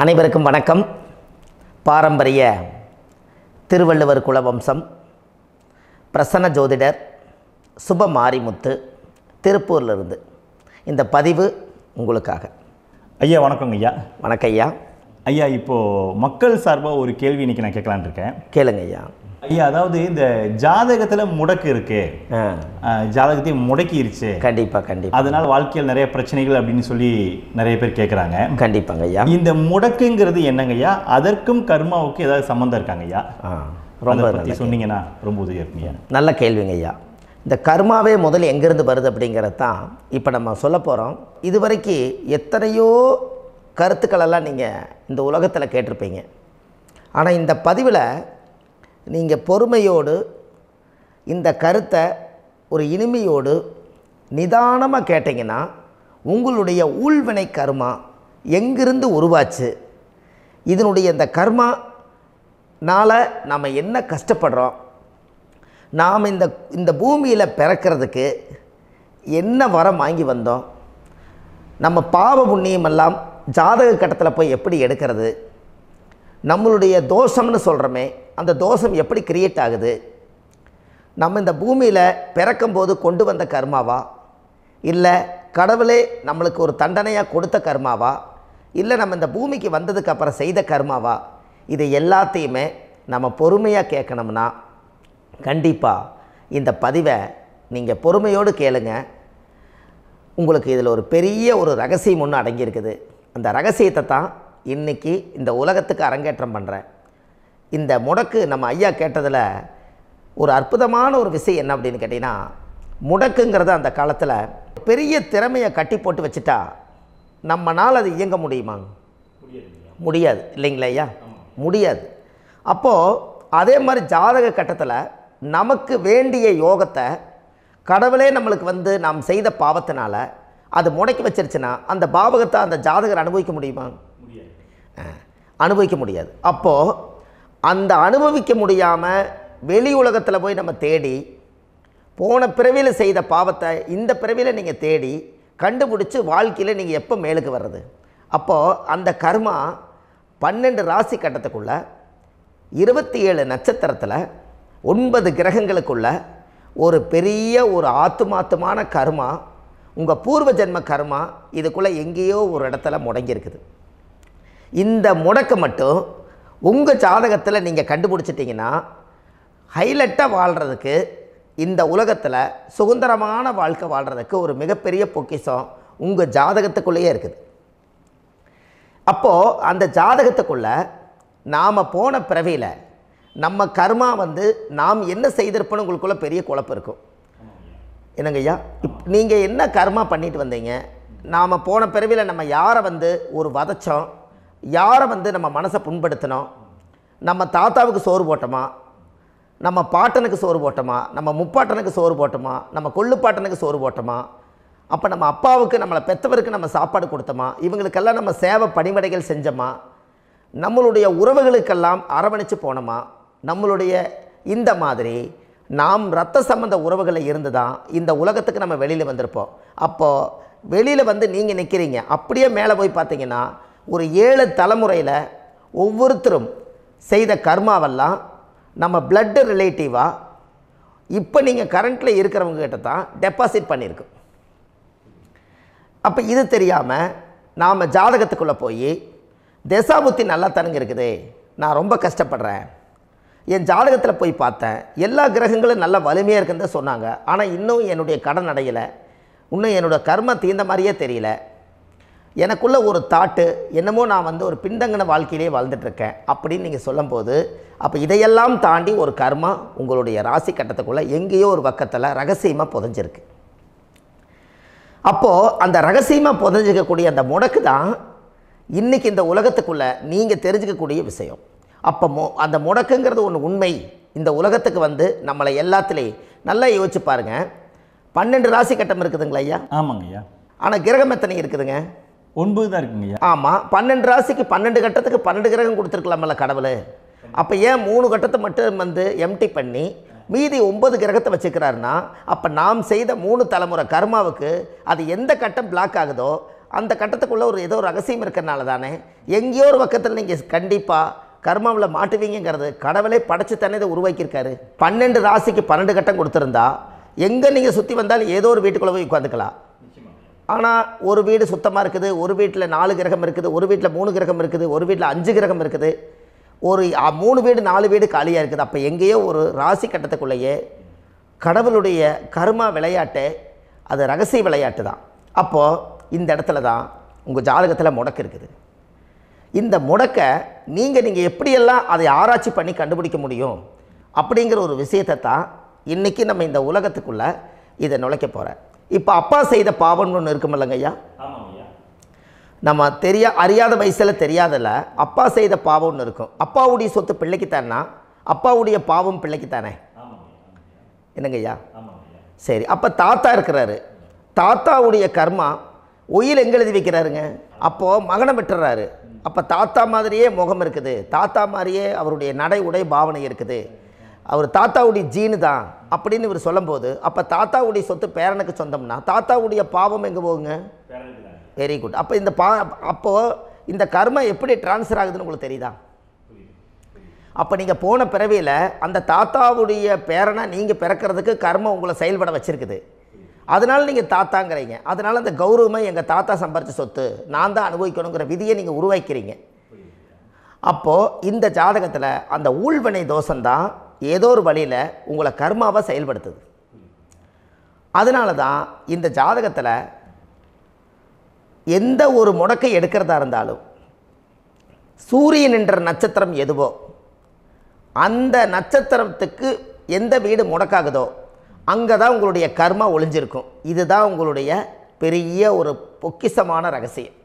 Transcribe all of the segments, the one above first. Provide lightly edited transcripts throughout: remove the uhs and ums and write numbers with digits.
அனைவருக்கும் வணக்கம். பாரம்பரிய திருவள்ளுவர் குலவம்சம் பிரசன்ன ஜோதிடர் சுப மாரிமுத்து திருப்பூரிலிருந்து இந்த பதிவு உங்களுக்காக. ஐயா வணக்கங்க ஐயா. வணக்கம் ஐயா. ஐயா இப்போது மக்கள் சார்பாக ஒரு கேள்வி இன்றைக்கி நான் கேட்கலான்னு இருக்கேன். கேளுங்க ஐயா. ஐயா அதாவது இந்த ஜாதகத்தில் முடக்கு இருக்கு, ஜாதகத்தையும் முடக்கிருச்சு, கண்டிப்பாக அதனால் வாழ்க்கையில் நிறைய பிரச்சனைகள் அப்படின்னு சொல்லி நிறைய பேர் கேட்குறாங்க. கண்டிப்பாங்க ஐயா. இந்த முடக்குங்கிறது என்னங்க ஐயா? அதற்கும் கர்மாவுக்கு ஏதாவது சம்மந்தம் இருக்காங்க ஐயா? ரொம்ப பற்றி சொன்னீங்கன்னா ரொம்ப உதவியாக இருக்குங்க. நல்ல கேள்விங்க ஐயா. இந்த கர்மாவே முதல் எங்கேருந்து வருது அப்படிங்கிறது தான் இப்போ நம்ம சொல்ல போகிறோம். இது வரைக்கும் எத்தனையோ கருத்துக்களெல்லாம் நீங்கள் இந்த உலகத்தில் கேட்டிருப்பீங்க. ஆனால் இந்த பதிவில் நீங்கள் பொறுமையோடு இந்த கருத்தை ஒரு இனிமையோடு நிதானமாக கேட்டிங்கன்னா உங்களுடைய ஊழ்வினை கர்மா எங்கிருந்து உருவாச்சு, இதனுடைய இந்த கர்மானால் நாம் என்ன கஷ்டப்படுறோம், நாம் இந்த பூமியில் பிறக்கிறதுக்கு என்ன வரம் வாங்கி வந்தோம், நம்ம பாவ புண்ணியமெல்லாம் ஜாதக கட்டத்தில் போய் எப்படி எடுக்கிறது, நம்மளுடைய தோஷம்னு சொல்கிறோமே அந்த தோஷம் எப்படி கிரியேட் ஆகுது, நம்ம இந்த பூமியில் பிறக்கும்போது கொண்டு வந்த கர்மாவா, இல்லை கடவுளே நம்மளுக்கு ஒரு தண்டனையாக கொடுத்த கர்மாவா, இல்லை நம்ம இந்த பூமிக்கு வந்ததுக்கு அப்புறம் செய்த கர்மாவா, இது எல்லாத்தையுமே நம்ம பொறுமையாக கேட்கணும்னா கண்டிப்பாக இந்த பதிவை நீங்கள் பொறுமையோடு கேளுங்க. உங்களுக்கு இதில் ஒரு பெரிய ஒரு ரகசியம் ஒன்று அடங்கியிருக்குது. அந்த ரகசியத்தை தான் இன்றைக்கி இந்த உலகத்துக்கு அரங்கேற்றம் பண்ணுறேன். இந்த முடக்கு நம்ம ஐயா கேட்டதில் ஒரு அற்புதமான ஒரு விஷயம் என்ன அப்படின்னு கேட்டிங்கன்னா, முடக்குங்கிறது அந்த காலத்தில் பெரிய திறமையை கட்டி போட்டு வச்சுட்டா நம்மனால் அது இயங்க முடியுமா? முடியாது இல்லைங்களா ஐயா? முடியாது. அப்போது அதே மாதிரி ஜாதக கட்டத்தில் நமக்கு வேண்டிய யோகத்தை கடவுளே நம்மளுக்கு நாம் செய்த பாவத்தினால அது முடக்கி வச்சிருச்சுன்னா அந்த பாவகத்தை அந்த ஜாதகர் அனுபவிக்க முடியுமா? அனுபவிக்க முடியாது. அப்போது அந்த அனுபவிக்க முடியாமல் வெளி உலகத்தில் போய் நம்ம தேடி போன பிறவியில் செய்த பாவத்தை இந்த பிறவியில் நீங்கள் தேடி கண்டுபிடிச்சி வாழ்க்கையில் நீங்கள் எப்போ மேலுக்கு வர்றது? அப்போது அந்த கர்மா 12 ராசி கட்டத்துக்குள்ள 27 நட்சத்திரத்தில் 9 கிரகங்களுக்குள்ள ஒரு பெரிய ஒரு ஆத்துமாத்துமான கர்மா, உங்கள் பூர்வ ஜென்ம கர்மா இதுக்குள்ளே எங்கேயோ ஒரு இடத்துல முடங்கியிருக்குது. இந்த முடக்கை மட்டும் உங்கள் ஜாதகத்தில் நீங்கள் கண்டுபிடிச்சிட்டிங்கன்னா ஹைலைட்டாக வாழ்கிறதுக்கு, இந்த உலகத்தில் சுதந்திரமான வாழ்க்கை வாழ்கிறதுக்கு ஒரு மிகப்பெரிய பொக்கிஷம் உங்கள் ஜாதகத்துக்குள்ளேயே இருக்குது. அப்போது அந்த ஜாதகத்துக்குள்ளே நாம் போன பிறவியில் நம்ம கர்மா நாம் என்ன செய்திருப்போன்னு உங்களுக்குள்ளே பெரிய குழப்பம் இருக்கும். என்னங்க ஐயா, நீங்கள் என்ன கர்மா பண்ணிட்டு வந்தீங்க, நாம் போன பிறவியில் நம்ம யாரை ஒரு வதச்சோம், யாரை நம்ம மனசை புண்படுத்தினோம், நம்ம தாத்தாவுக்கு சோறு போட்டோமா, நம்ம பாட்டனுக்கு சோறு போட்டோமா, நம்ம முப்பாட்டனுக்கு சோறு போட்டோமா, நம்ம கொள்ளுப்பாட்டனுக்கு சோறு போட்டோமா, அப்போ நம்ம அப்பாவுக்கு நம்மளை பெற்றவருக்கு நம்ம சாப்பாடு கொடுத்தோமா, இவங்களுக்கெல்லாம் நம்ம சேவை பணிவிடைகள் செஞ்சோமா, நம்மளுடைய உறவுகளுக்கெல்லாம் அரவணைச்சு போனோமா, நம்மளுடைய இந்த மாதிரி நாம் இரத்த சம்பந்த உறவுகளில் இருந்து தான் இந்த உலகத்துக்கு நம்ம வெளியில் வந்திருப்போம். அப்போது வெளியில் நீங்கள் நிற்கிறீங்க, அப்படியே மேலே போய் பார்த்தீங்கன்னா ஒரு 7 தலைமுறையில் ஒவ்வொருத்தரும் செய்த கர்மாவெல்லாம் நம்ம பிளட்டு ரிலேட்டிவாக இப்போ நீங்கள் கரண்ட்டில் இருக்கிறவங்ககிட்ட தான் டெபாசிட் பண்ணியிருக்கோம். அப்போ இது தெரியாமல் நாம் ஜாதகத்துக்குள்ளே போய் தசாபுத்தி நல்லா தனுங்க இருக்குது, நான் ரொம்ப கஷ்டப்படுறேன், என் ஜாதகத்தில் போய் பார்த்தேன் எல்லா கிரகங்களும் நல்ல வலிமையாக இருக்குன்னு சொன்னாங்க, ஆனால் இன்னும் என்னுடைய கடன் அடையலை, இன்னும் என்னோடய கர்ம தீர்ந்த மாதிரியே தெரியல, எனக்குள்ள ஒரு தாட்டு என்னமோ நான் ஒரு பின்தங்கின வாழ்க்கையிலே வாழ்ந்துட்டுருக்கேன் அப்படின்னு நீங்கள் சொல்லும்போது, அப்போ இதையெல்லாம் தாண்டி ஒரு கர்மா உங்களுடைய ராசி கட்டத்துக்குள்ளே எங்கேயோ ஒரு பக்கத்தில் ரகசியமாக புதைஞ்சிருக்கு. அப்போது அந்த ரகசியமாக புதைஞ்சிக்கக்கூடிய அந்த முடக்கு தான் இன்றைக்கி இந்த உலகத்துக்குள்ளே நீங்கள் தெரிஞ்சுக்கக்கூடிய விஷயம். அப்போ அந்த முடக்குங்கிறது ஒன்று உண்மை. இந்த உலகத்துக்கு நம்மளை எல்லாத்துலேயும் நல்லா யோசிச்சு பாருங்கள். 12 ராசி கட்டம் இருக்குதுங்களா ஐயா? ஆமாங்க ஐயா. ஆனால் கிரகம் எத்தனை இருக்குதுங்க? 9 தான் இருக்குங்க ஐயா. ஆமாம், 12 ராசிக்கு 12 கட்டத்துக்கு 12 கிரகம் கொடுத்துருக்கலாமல்ல கடவுள். அப்போ ஏன் 3 கட்டத்தை மட்டும் எம்டி பண்ணி மீதி 9 கிரகத்தை வச்சுக்கிறாருன்னா, அப்போ நாம் செய்த 3 தலைமுறை கர்மாவுக்கு அது எந்த கட்டம் பிளாக் ஆகுதோ அந்த கட்டத்துக்குள்ளே ஏதோ ஒரு ரகசியம் இருக்கிறனால தானே எங்கேயோ ஒரு பக்கத்தில் நீங்கள் கண்டிப்பாக கர்மாவில் மாட்டுவீங்கிறது கடவுளே படைச்சு தானே இதை உருவாக்கியிருக்காரு. 12 ராசிக்கு 12 கட்டம் கொடுத்துருந்தா எங்கே நீங்கள் சுற்றி வந்தாலும் ஏதோ ஒரு வீட்டுக்குள்ளே போய் உட்காந்துக்கலாம். ஆனால் ஒரு வீடு சுத்தமாக இருக்குது, ஒரு வீட்டில் 4 கிரகம் இருக்குது, ஒரு வீட்டில் 3 கிரகம் இருக்குது, ஒரு வீட்டில் 5 கிரகம் இருக்குது, ஒரு 3 வீடு 4 வீடு காலியாக இருக்குது. அப்போ எங்கேயோ ஒரு ராசி கட்டத்துக்குள்ளேயே கடவுளுடைய கர்மா விளையாட்டு, அது ரகசிய விளையாட்டு தான். அப்போது இந்த இடத்துல தான் உங்கள் ஜாதகத்தில் முடக்கு இருக்குது. இந்த முடக்கை நீங்கள் எப்படியெல்லாம் அதை ஆராய்ச்சி பண்ணி கண்டுபிடிக்க முடியும் அப்படிங்கிற ஒரு விஷயத்தை தான் இன்றைக்கி நம்ம இந்த உலகத்துக்குள்ளே இதை நுழைக்க போகிறேன். இப்போ அப்பா செய்த பாவம்னு ஒன்று இருக்குமில்லங்க ஐயா, நம்ம அறியாத வயசில் தெரியாதில்ல, அப்பா செய்த பாவம் ஒன்று இருக்கும். அப்பாவுடைய சொத்து பிள்ளைக்குத்தானா, அப்பாவுடைய பாவம் பிள்ளைக்குத்தானே, என்னங்க ஐயா? சரி, அப்போ தாத்தா இருக்கிறாரு, தாத்தாவுடைய கர்மா உயில் எங்கே எழுதி வைக்கிறாருங்க? அப்போது மகனை விட்டுறாரு. அப்போ தாத்தா மாதிரியே முகம் இருக்குது, தாத்தா மாதிரியே அவருடைய நடை உடை பாவனை இருக்குது, அவர் தாத்தாவுடைய ஜீனு தான் அப்படின்னு இவர் சொல்லும்போது, அப்போ தாத்தாவுடைய சொத்து பேரனுக்கு சொந்தம்னா தாத்தாவுடைய பாவம் எங்கே போகுங்க? Very good. அப்போ அப்போது இந்த கர்மா எப்படி டிரான்ஸ்ஃபர் ஆகுதுன்னு உங்களுக்கு தெரியுதா? அப்போ நீங்கள் போன பிறவியில் அந்த தாத்தாவுடைய பேரனை நீங்கள் பிறக்கிறதுக்கு கர்மம் உங்களை செயல்பட வச்சுருக்குது. அதனால் நீங்கள் தாத்தாங்கிறீங்க. அதனால் அந்த கௌரவமை எங்கள் தாத்தா சம்பாரித்த சொத்து நான் தான் அனுபவிக்கணுங்கிற விதியை நீங்கள் உருவாக்கிறீங்க. அப்போது இந்த ஜாதகத்தில் அந்த ஊழ்வினை தோஷந்தான் ஏதோ ஒரு வழியில் உங்களை கர்மாவை செயல்படுத்துது. அதனால தான் இந்த ஜாதகத்தில் எந்த ஒரு முடக்கை எடுக்கிறதா இருந்தாலும் சூரியன் என்ற நட்சத்திரம் எதுவோ அந்த நட்சத்திரத்துக்கு எந்த வீடு முடக்காகுதோ அங்கே தான் உங்களுடைய கர்மா ஒளிஞ்சிருக்கும். இதுதான் உங்களுடைய பெரிய ஒரு பொக்கிஷமான ரகசியம்.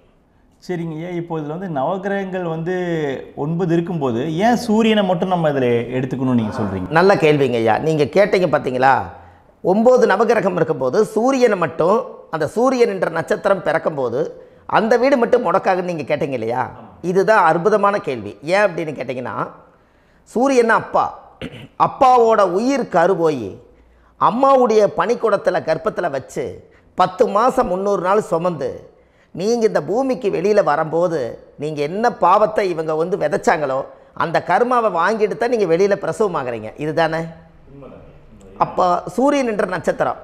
சரிங்க ஐயா, இப்போ இதில் நவகிரகங்கள் 9 இருக்கும்போது ஏன் சூரியனை மட்டும் நம்ம இதில் எடுத்துக்கணும்னு நீங்கள் சொல்கிறீங்க? நல்ல கேள்விங்க ஐயா. நீங்கள் கேட்டீங்க பார்த்தீங்களா, 9 நவகிரகம் இருக்கும்போது சூரியனை மட்டும், அந்த சூரியன் என்ற நட்சத்திரம் பிறக்கும்போது அந்த வீடு மட்டும் முடக்காகுன்னு நீங்கள் கேட்டீங்க இல்லையா? இதுதான் அற்புதமான கேள்வி. ஏன் அப்படின்னு கேட்டிங்கன்னா, சூரியன்னா அப்பா, அப்பாவோட உயிர் கரு போய் அம்மாவுடைய பனிக்கூடத்தில் கர்ப்பத்தில் வச்சு 10 மாதம் 300 நாள் சுமந்து நீங்கள் இந்த பூமிக்கு வெளியில் வரும்போது நீங்கள் என்ன பாவத்தை இவங்க விதைச்சாங்களோ அந்த கர்மாவை வாங்கிட்டு தான் நீங்கள் வெளியில் பிரசவமாகறீங்க. இதுதானே? அப்போ சூரியன் என்ற நட்சத்திரம்,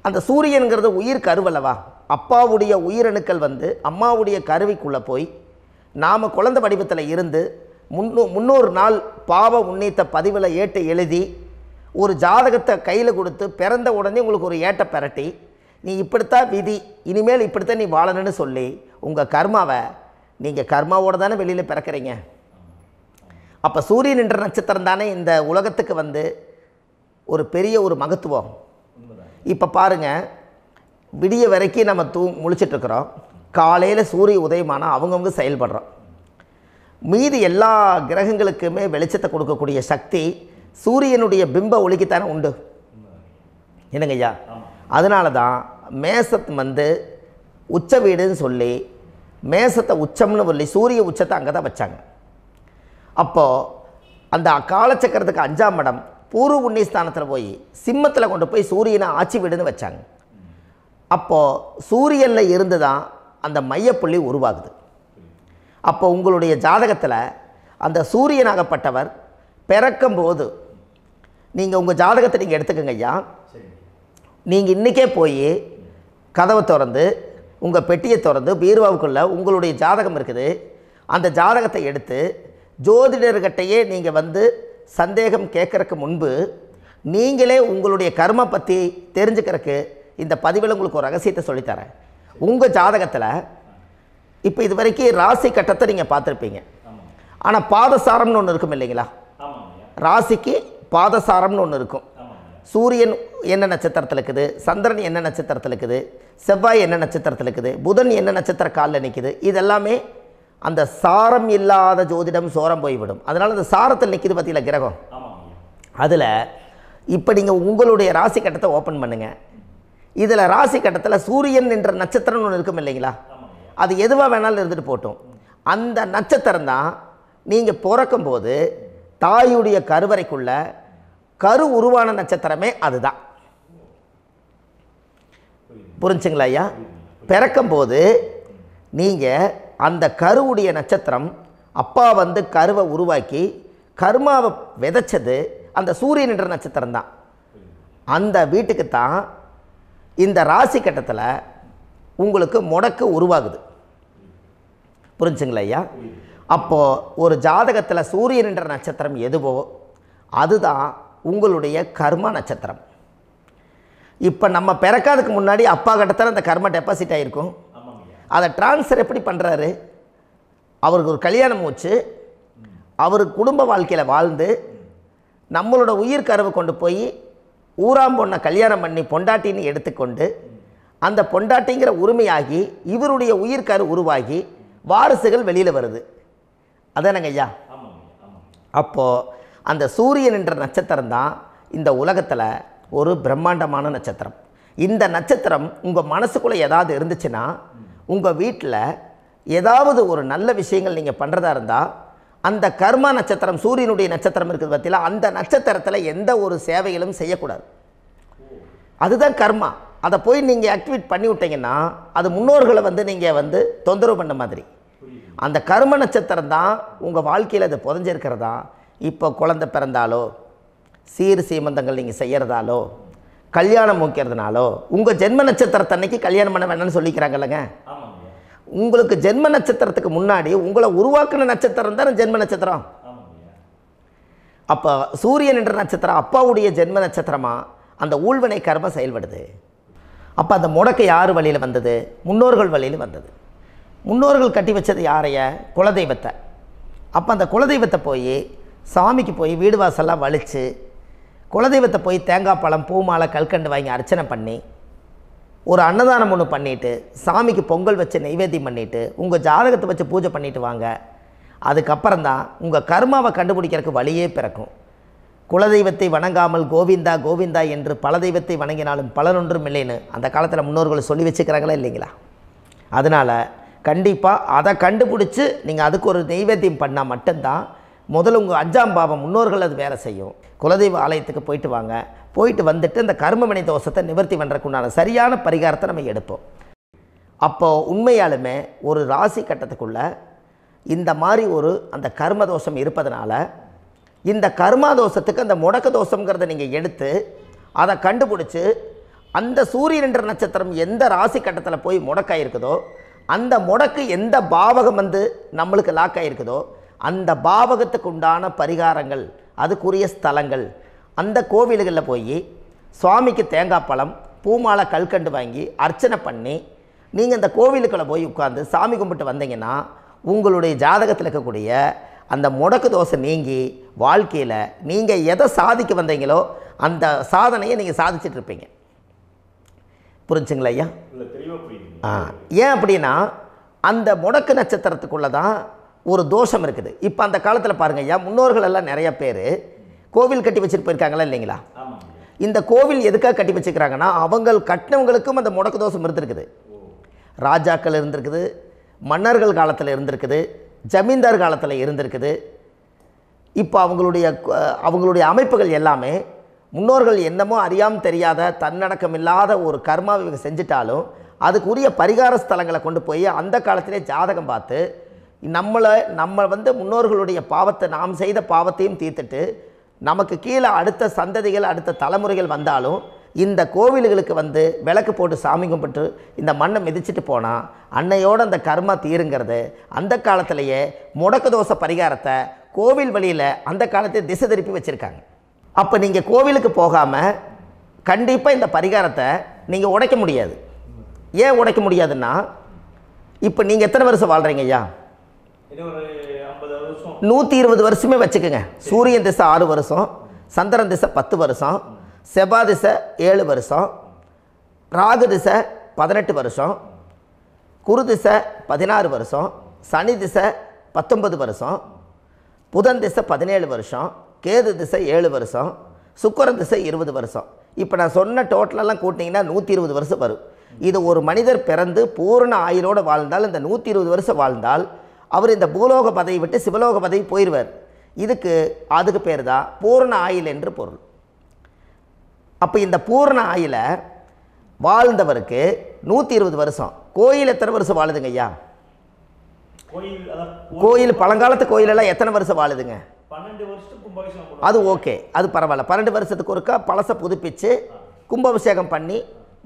அந்த சூரியனுங்கிறது உயிர் கருவல்லவா, அப்பாவுடைய உயிரணுக்கள் அம்மாவுடைய கருவிக்குள்ளே போய் நாம் குழந்தை வடிவத்தில் இருந்து 300 நாள் பாவ உன்னித்த பதிவில் ஏட்டை எழுதி ஒரு ஜாதகத்தை கையில் கொடுத்து பிறந்த உடனே உங்களுக்கு ஒரு ஏட்டை பெரட்டி நீ இப்படித்தான் விதி, இனிமேல் இப்படித்தான் நீ வாழணும்னு சொல்லி உங்கள் கர்மாவை நீங்கள் கர்மாவோடு தானே வெளியில் பிறக்கிறீங்க. அப்போ சூரியன் என்ற நட்சத்திரம் தானே இந்த உலகத்துக்கு ஒரு பெரிய ஒரு மகத்துவம். இப்போ பாருங்கள், விடிய வரைக்கும் நம்ம முழிச்சிட்ருக்குறோம், காலையில் சூரிய உதயமானால் அவங்கவுங்க செயல்படுறோம். மீதி எல்லா கிரகங்களுக்குமே வெளிச்சத்தை கொடுக்கக்கூடிய சக்தி சூரியனுடைய பிம்ப ஒளிக்குத்தானே உண்டு, என்னங்க ஐயா? அதனால தான் மேசத்து உச்ச வீடுன்னு சொல்லி மேசத்தை உச்சம்னு சொல்லி சூரிய உச்சத்தை அங்கே தான் வச்சாங்க. அப்போது அந்த காலச்சக்கரத்துக்கு 5ஆம் இடம் பூர்வ புண்ணியஸ்தானத்தில் போய் சிம்மத்தில் கொண்டு போய் சூரியனை ஆட்சி வீடுன்னு வச்சாங்க. அப்போது சூரியனில் இருந்து தான் அந்த மையப்புள்ளி உருவாகுது. அப்போ உங்களுடைய ஜாதகத்தில் அந்த சூரியனாகப்பட்டவர் பிறக்கும்போது நீங்கள் உங்கள் ஜாதகத்தை நீங்கள் எடுத்துக்கங்க ஐயா. நீங்கள் இன்றைக்கே போய் கதவை திறந்து உங்கள் பெட்டியை திறந்து பீர்வாவுக்குள்ளே உங்களுடைய ஜாதகம் இருக்குது, அந்த ஜாதகத்தை எடுத்து ஜோதிடர்கிட்டையே நீங்கள் சந்தேகம் கேட்குறக்கு முன்பு நீங்களே உங்களுடைய கர்ம பற்றி தெரிஞ்சுக்கிறதுக்கு இந்த பதிவில் உங்களுக்கு ஒரு ரகசியத்தை சொல்லித்தரேன். உங்கள் ஜாதகத்தில் இப்போ இது வரைக்கும் ராசி கட்டத்தை நீங்கள் பார்த்துருப்பீங்க, ஆனால் பாதசாரம்னு ஒன்று இருக்கும் இல்லைங்களா? ராசிக்கு பாதசாரம்னு ஒன்று இருக்கும். சூரியன் என்ன நட்சத்திரத்தில் இருக்குது, சந்திரன் என்ன நட்சத்திரத்தில் இருக்குது, செவ்வாய் என்ன நட்சத்திரத்தில் இருக்குது, புதன் என்ன நட்சத்திர காலில் நிற்குது, இதெல்லாமே அந்த சாரம் இல்லாத ஜோதிடம் சோரம் போய்விடும். அதனால் அந்த சாரத்தில் நிற்கிது பார்த்தீங்களா கிரகம், அதில் இப்போ நீங்கள் உங்களுடைய ராசி கட்டத்தை ஓப்பன் பண்ணுங்கள். இதில் ராசி கட்டத்தில் சூரியன் என்ற நட்சத்திரம்னு ஒன்று இருக்கும் இல்லைங்களா? அது எதுவாக வேணாலும் இருந்துட்டு போட்டோம். அந்த நட்சத்திரம் தான் நீங்கள் பிறக்கும்போது தாயுடைய கருவறைக்குள்ள கரு உருவான நட்சத்திரமே அதுதான். புரிஞ்சுங்களா ஐயா? பிறக்கும்போது நீங்கள் அந்த கருவுடைய நட்சத்திரம் அப்பா வந்து கருவை உருவாக்கி கர்மாவை விதைச்சது அந்த சூரியன் என்ற நட்சத்திரம் தான். அந்த வீட்டுக்கு தான் இந்த ராசி கட்டத்தில் உங்களுக்கு முடக்கு உருவாகுது. புரிஞ்சுங்களா ஐயா? அப்போது ஒரு ஜாதகத்தில் சூரியன் என்ற நட்சத்திரம் எதுவோ அதுதான் உங்களுடைய கர்ம நட்சத்திரம். இப்போ நம்ம பிறக்காதுக்கு முன்னாடி அப்பா கட்டத்தில் அந்த கர்ம டெபாசிட் ஆகிருக்கும். அதை ட்ரான்ஸ்ஃபர் எப்படி பண்ணுறாரு? அவருக்கு ஒரு கல்யாணம் மூச்சு, அவர் குடும்ப வாழ்க்கையில் வாழ்ந்து நம்மளோட உயிர் கருவை கொண்டு போய் ஊராம் பொண்ணை கல்யாணம் பண்ணி பொண்டாட்டின்னு எடுத்துக்கொண்டு அந்த பொண்டாட்டிங்கிற உரிமையாகி இவருடைய உயிர் கரு உருவாகி வாரிசுகள் வெளியில் வருது. அதானங்க ஐயா? அப்போது அந்த சூரியன் என்ற நட்சத்திரம் தான் இந்த உலகத்தில் ஒரு பிரம்மாண்டமான நட்சத்திரம். இந்த நட்சத்திரம் உங்கள் மனசுக்குள்ளே ஏதாவது இருந்துச்சுன்னா உங்கள் வீட்டில் ஏதாவது ஒரு நல்ல விஷயங்கள் நீங்கள் பண்ணுறதா இருந்தால் அந்த கர்மா நட்சத்திரம் சூரியனுடைய நட்சத்திரம் இருக்குது பார்த்தீங்களா, அந்த நட்சத்திரத்தில் எந்த ஒரு சேவைகளும் செய்யக்கூடாது. அதுதான் கர்மா. அதை போய் நீங்கள் ஆக்டிவேட் பண்ணி விட்டீங்கன்னா அது முன்னோர்களை வந்து நீங்கள் வந்து தொந்தரவு பண்ண மாதிரி. அந்த கர்ம நட்சத்திரம் தான் உங்கள் வாழ்க்கையில் அது புதஞ்சிருக்கிறதா. இப்போ குழந்தை பிறந்தாலோ சீர் சீமந்தங்கள் நீங்கள் செய்கிறதாலோ கல்யாணம் முக்கிறதுனாலோ உங்கள் ஜென்ம நட்சத்திரத்தன்னைக்கு கல்யாணம் பண்ண வேணாம்னு சொல்லிக்கிறாங்கல்லங்க. உங்களுக்கு ஜென்ம நட்சத்திரத்துக்கு முன்னாடி உங்களை உருவாக்குன நட்சத்திரம் தான் ஜென்ம நட்சத்திரம். அப்போ சூரியன் என்ற நட்சத்திரம் அப்பாவுடைய ஜென்ம நட்சத்திரமாக அந்த ஊழ்வினை கர்மம் செயல்படுது. அப்போ அந்த முடக்கு யார் வழியில் வந்தது? முன்னோர்கள் வழியில் வந்தது. முன்னோர்கள் கட்டி வச்சது யாரைய? குலதெய்வத்தை. அப்போ அந்த குலதெய்வத்தை போய் சாமிக்கு போய் வீடு வாசல்லாம் வலித்து குலதெய்வத்தை போய் தேங்காய் பழம் பூ மாலை கல்கண்டு வாங்கி அர்ச்சனை பண்ணி ஒரு அன்னதானம் ஒன்று பண்ணிவிட்டு சாமிக்கு பொங்கல் வச்சு நைவேத்தியம் பண்ணிவிட்டு உங்கள் ஜாதகத்தை வச்சு பூஜை பண்ணிவிட்டு வாங்க. அதுக்கப்புறம் தான் உங்கள் கர்மாவை கண்டுபிடிக்கிறதுக்கு வழியே பிறக்கும். குலதெய்வத்தை வணங்காமல் கோவிந்தா கோவிந்தா என்று பல தெய்வத்தை வணங்கினாலும் பலனொன்றும் இல்லைன்னு அந்த காலத்தில் முன்னோர்கள் சொல்லி வச்சுக்கிறாங்களா இல்லைங்களா? அதனால் கண்டிப்பாக அதை கண்டுபிடிச்சி நீங்கள் அதுக்கு ஒரு நைவேத்தியம் பண்ணால் மட்டும்தான் முதல்ல உங்கள் 5ஆம் பாவம் முன்னோர்கள் அது வேலை செய்யும். குலதெய்வ ஆலயத்துக்கு போயிட்டு வாங்க. போயிட்டு வந்துட்டு இந்த கர்மவினை தோஷத்தை நிவர்த்தி பண்ணுறதுக்குண்டான சரியான பரிகாரத்தை நம்ம எடுப்போம். அப்போது உண்மையாலுமே ஒரு ராசி கட்டத்துக்குள்ளே இந்த மாதிரி ஒரு அந்த கர்ம தோஷம் இருப்பதனால இந்த கர்மா தோஷத்துக்கு அந்த முடக்க தோஷங்கிறத நீங்கள் எடுத்து அதை கண்டுபிடிச்சி அந்த சூரியன் என்ற நட்சத்திரம் எந்த ராசி கட்டத்தில் போய் முடக்காயிருக்குதோ அந்த முடக்கு எந்த பாவகம் வந்து நம்மளுக்கு லாக் ஆகிருக்குதோ அந்த பாவகத்துக்கு உண்டான பரிகாரங்கள் அதுக்குரிய ஸ்தலங்கள் அந்த கோவில்களில் போய் சுவாமிக்கு தேங்காய் பழம் பூமாலை கல்கண்டு வாங்கி அர்ச்சனை பண்ணி நீங்கள் அந்த கோவிலுக்குள்ளே போய் உட்காந்து சாமி கும்பிட்டு வந்தீங்கன்னா உங்களுடைய ஜாதகத்தில் இருக்கக்கூடிய அந்த முடக்கு தோசை நீங்கி வாழ்க்கையில் நீங்கள் எதை சாதிக்க வந்தீங்களோ அந்த சாதனையை நீங்கள் சாதிச்சிட்ருப்பீங்க. புரிஞ்சுங்களா ஐயா? ஏன் அப்படின்னா அந்த முடக்கு நட்சத்திரத்துக்குள்ளே தான் ஒரு தோஷம் இருக்குது. இப்போ அந்த காலத்தில் பாருங்கள் ஐயா, முன்னோர்கள் எல்லாம் நிறைய பேர் கோவில் கட்டி வச்சுட்டு போயிருக்காங்களா இல்லைங்களா? இந்த கோவில் எதுக்காக கட்டி வச்சுக்கிறாங்கன்னா அவங்க கட்டினவங்களுக்கும் அந்த முடக்கு தோஷம் இருந்திருக்குது. ராஜாக்கள் இருந்திருக்குது, மன்னர்கள் காலத்தில் இருந்திருக்குது, ஜமீன்தார் காலத்தில் இருந்திருக்குது. இப்போ அவங்களுடைய அமைப்புகள் எல்லாமே முன்னோர்கள் என்னமோ அறியாமல் தெரியாத தன்னடக்கம் இல்லாத ஒரு கர்மாவை இவங்க செஞ்சிட்டாலும் அதுக்குரிய பரிகார ஸ்தலங்களை கொண்டு போய் அந்த காலத்திலே ஜாதகம் பார்த்து நம்ம வந்து முன்னோர்களுடைய பாவத்தை நாம் செய்த பாவத்தையும் தீர்த்துட்டு நமக்கு கீழே அடுத்த சந்ததிகள் அடுத்த தலைமுறைகள் வந்தாலும் இந்த கோவில்களுக்கு வந்து விளக்கு போட்டு சாமி கும்பிட்டு இந்த மண்ணை மிதிச்சிட்டு போனால் அன்னையோடு அந்த கர்மா தீருங்கிறது அந்த காலத்திலேயே முடக்கு தோசை பரிகாரத்தை கோவில் வழியில் அந்த காலத்தை திசை திருப்பி வச்சுருக்காங்க. அப்போ நீங்கள் கோவிலுக்கு போகாமல் கண்டிப்பாக இந்த பரிகாரத்தை நீங்கள் உடைக்க முடியாது. ஏன் உடைக்க முடியாதுன்னா இப்போ நீங்கள் எத்தனை வருஷம் வாழ்கிறீங்க ஐயா? 120 வருஷமே வச்சுக்கோங்க. சூரியன் திசை 6 வருஷம், சந்திரன் திசை 10 வருஷம், செவ்வாய் திசை 7 வருஷம், ராகு திசை 18 வருஷம், குரு திசை 16 வருஷம், சனி திசை 19 வருஷம், புதன் திசை 17 வருஷம், கேது திசை 7 வருஷம், சுக்கிரன் திசை 20 வருஷம். இப்போ நான் சொன்ன டோட்டலெல்லாம் கூட்டிங்கன்னா 120 வருஷம் வரும். இது ஒரு மனிதர் பிறந்து பூரண ஆயுளோடு வாழ்ந்தால் இந்த 120 வருஷம் வாழ்ந்தால் அவர் இந்த பூலோக பதவி விட்டு சிவலோக பதவி போயிடுவார். அதுக்கு பேர் தான் பூரண ஆயுள் என்று பொருள். அப்போ இந்த பூரண ஆயுளை வாழ்ந்தவருக்கு 120 வருஷம். கோயில் எத்தனை வருஷம் வாழுதுங்க ஐயா? கோயில் பழங்காலத்து கோயிலெல்லாம் எத்தனை வருஷம் வாழுதுங்க? 12 வருஷத்துக்கு கும்பாபிஷேகம். அது ஓகே, அது பரவாயில்ல. 12 வருஷத்துக்கு ஒருக்கா பழசை புதுப்பிச்சு கும்பாபிஷேகம் பண்ணி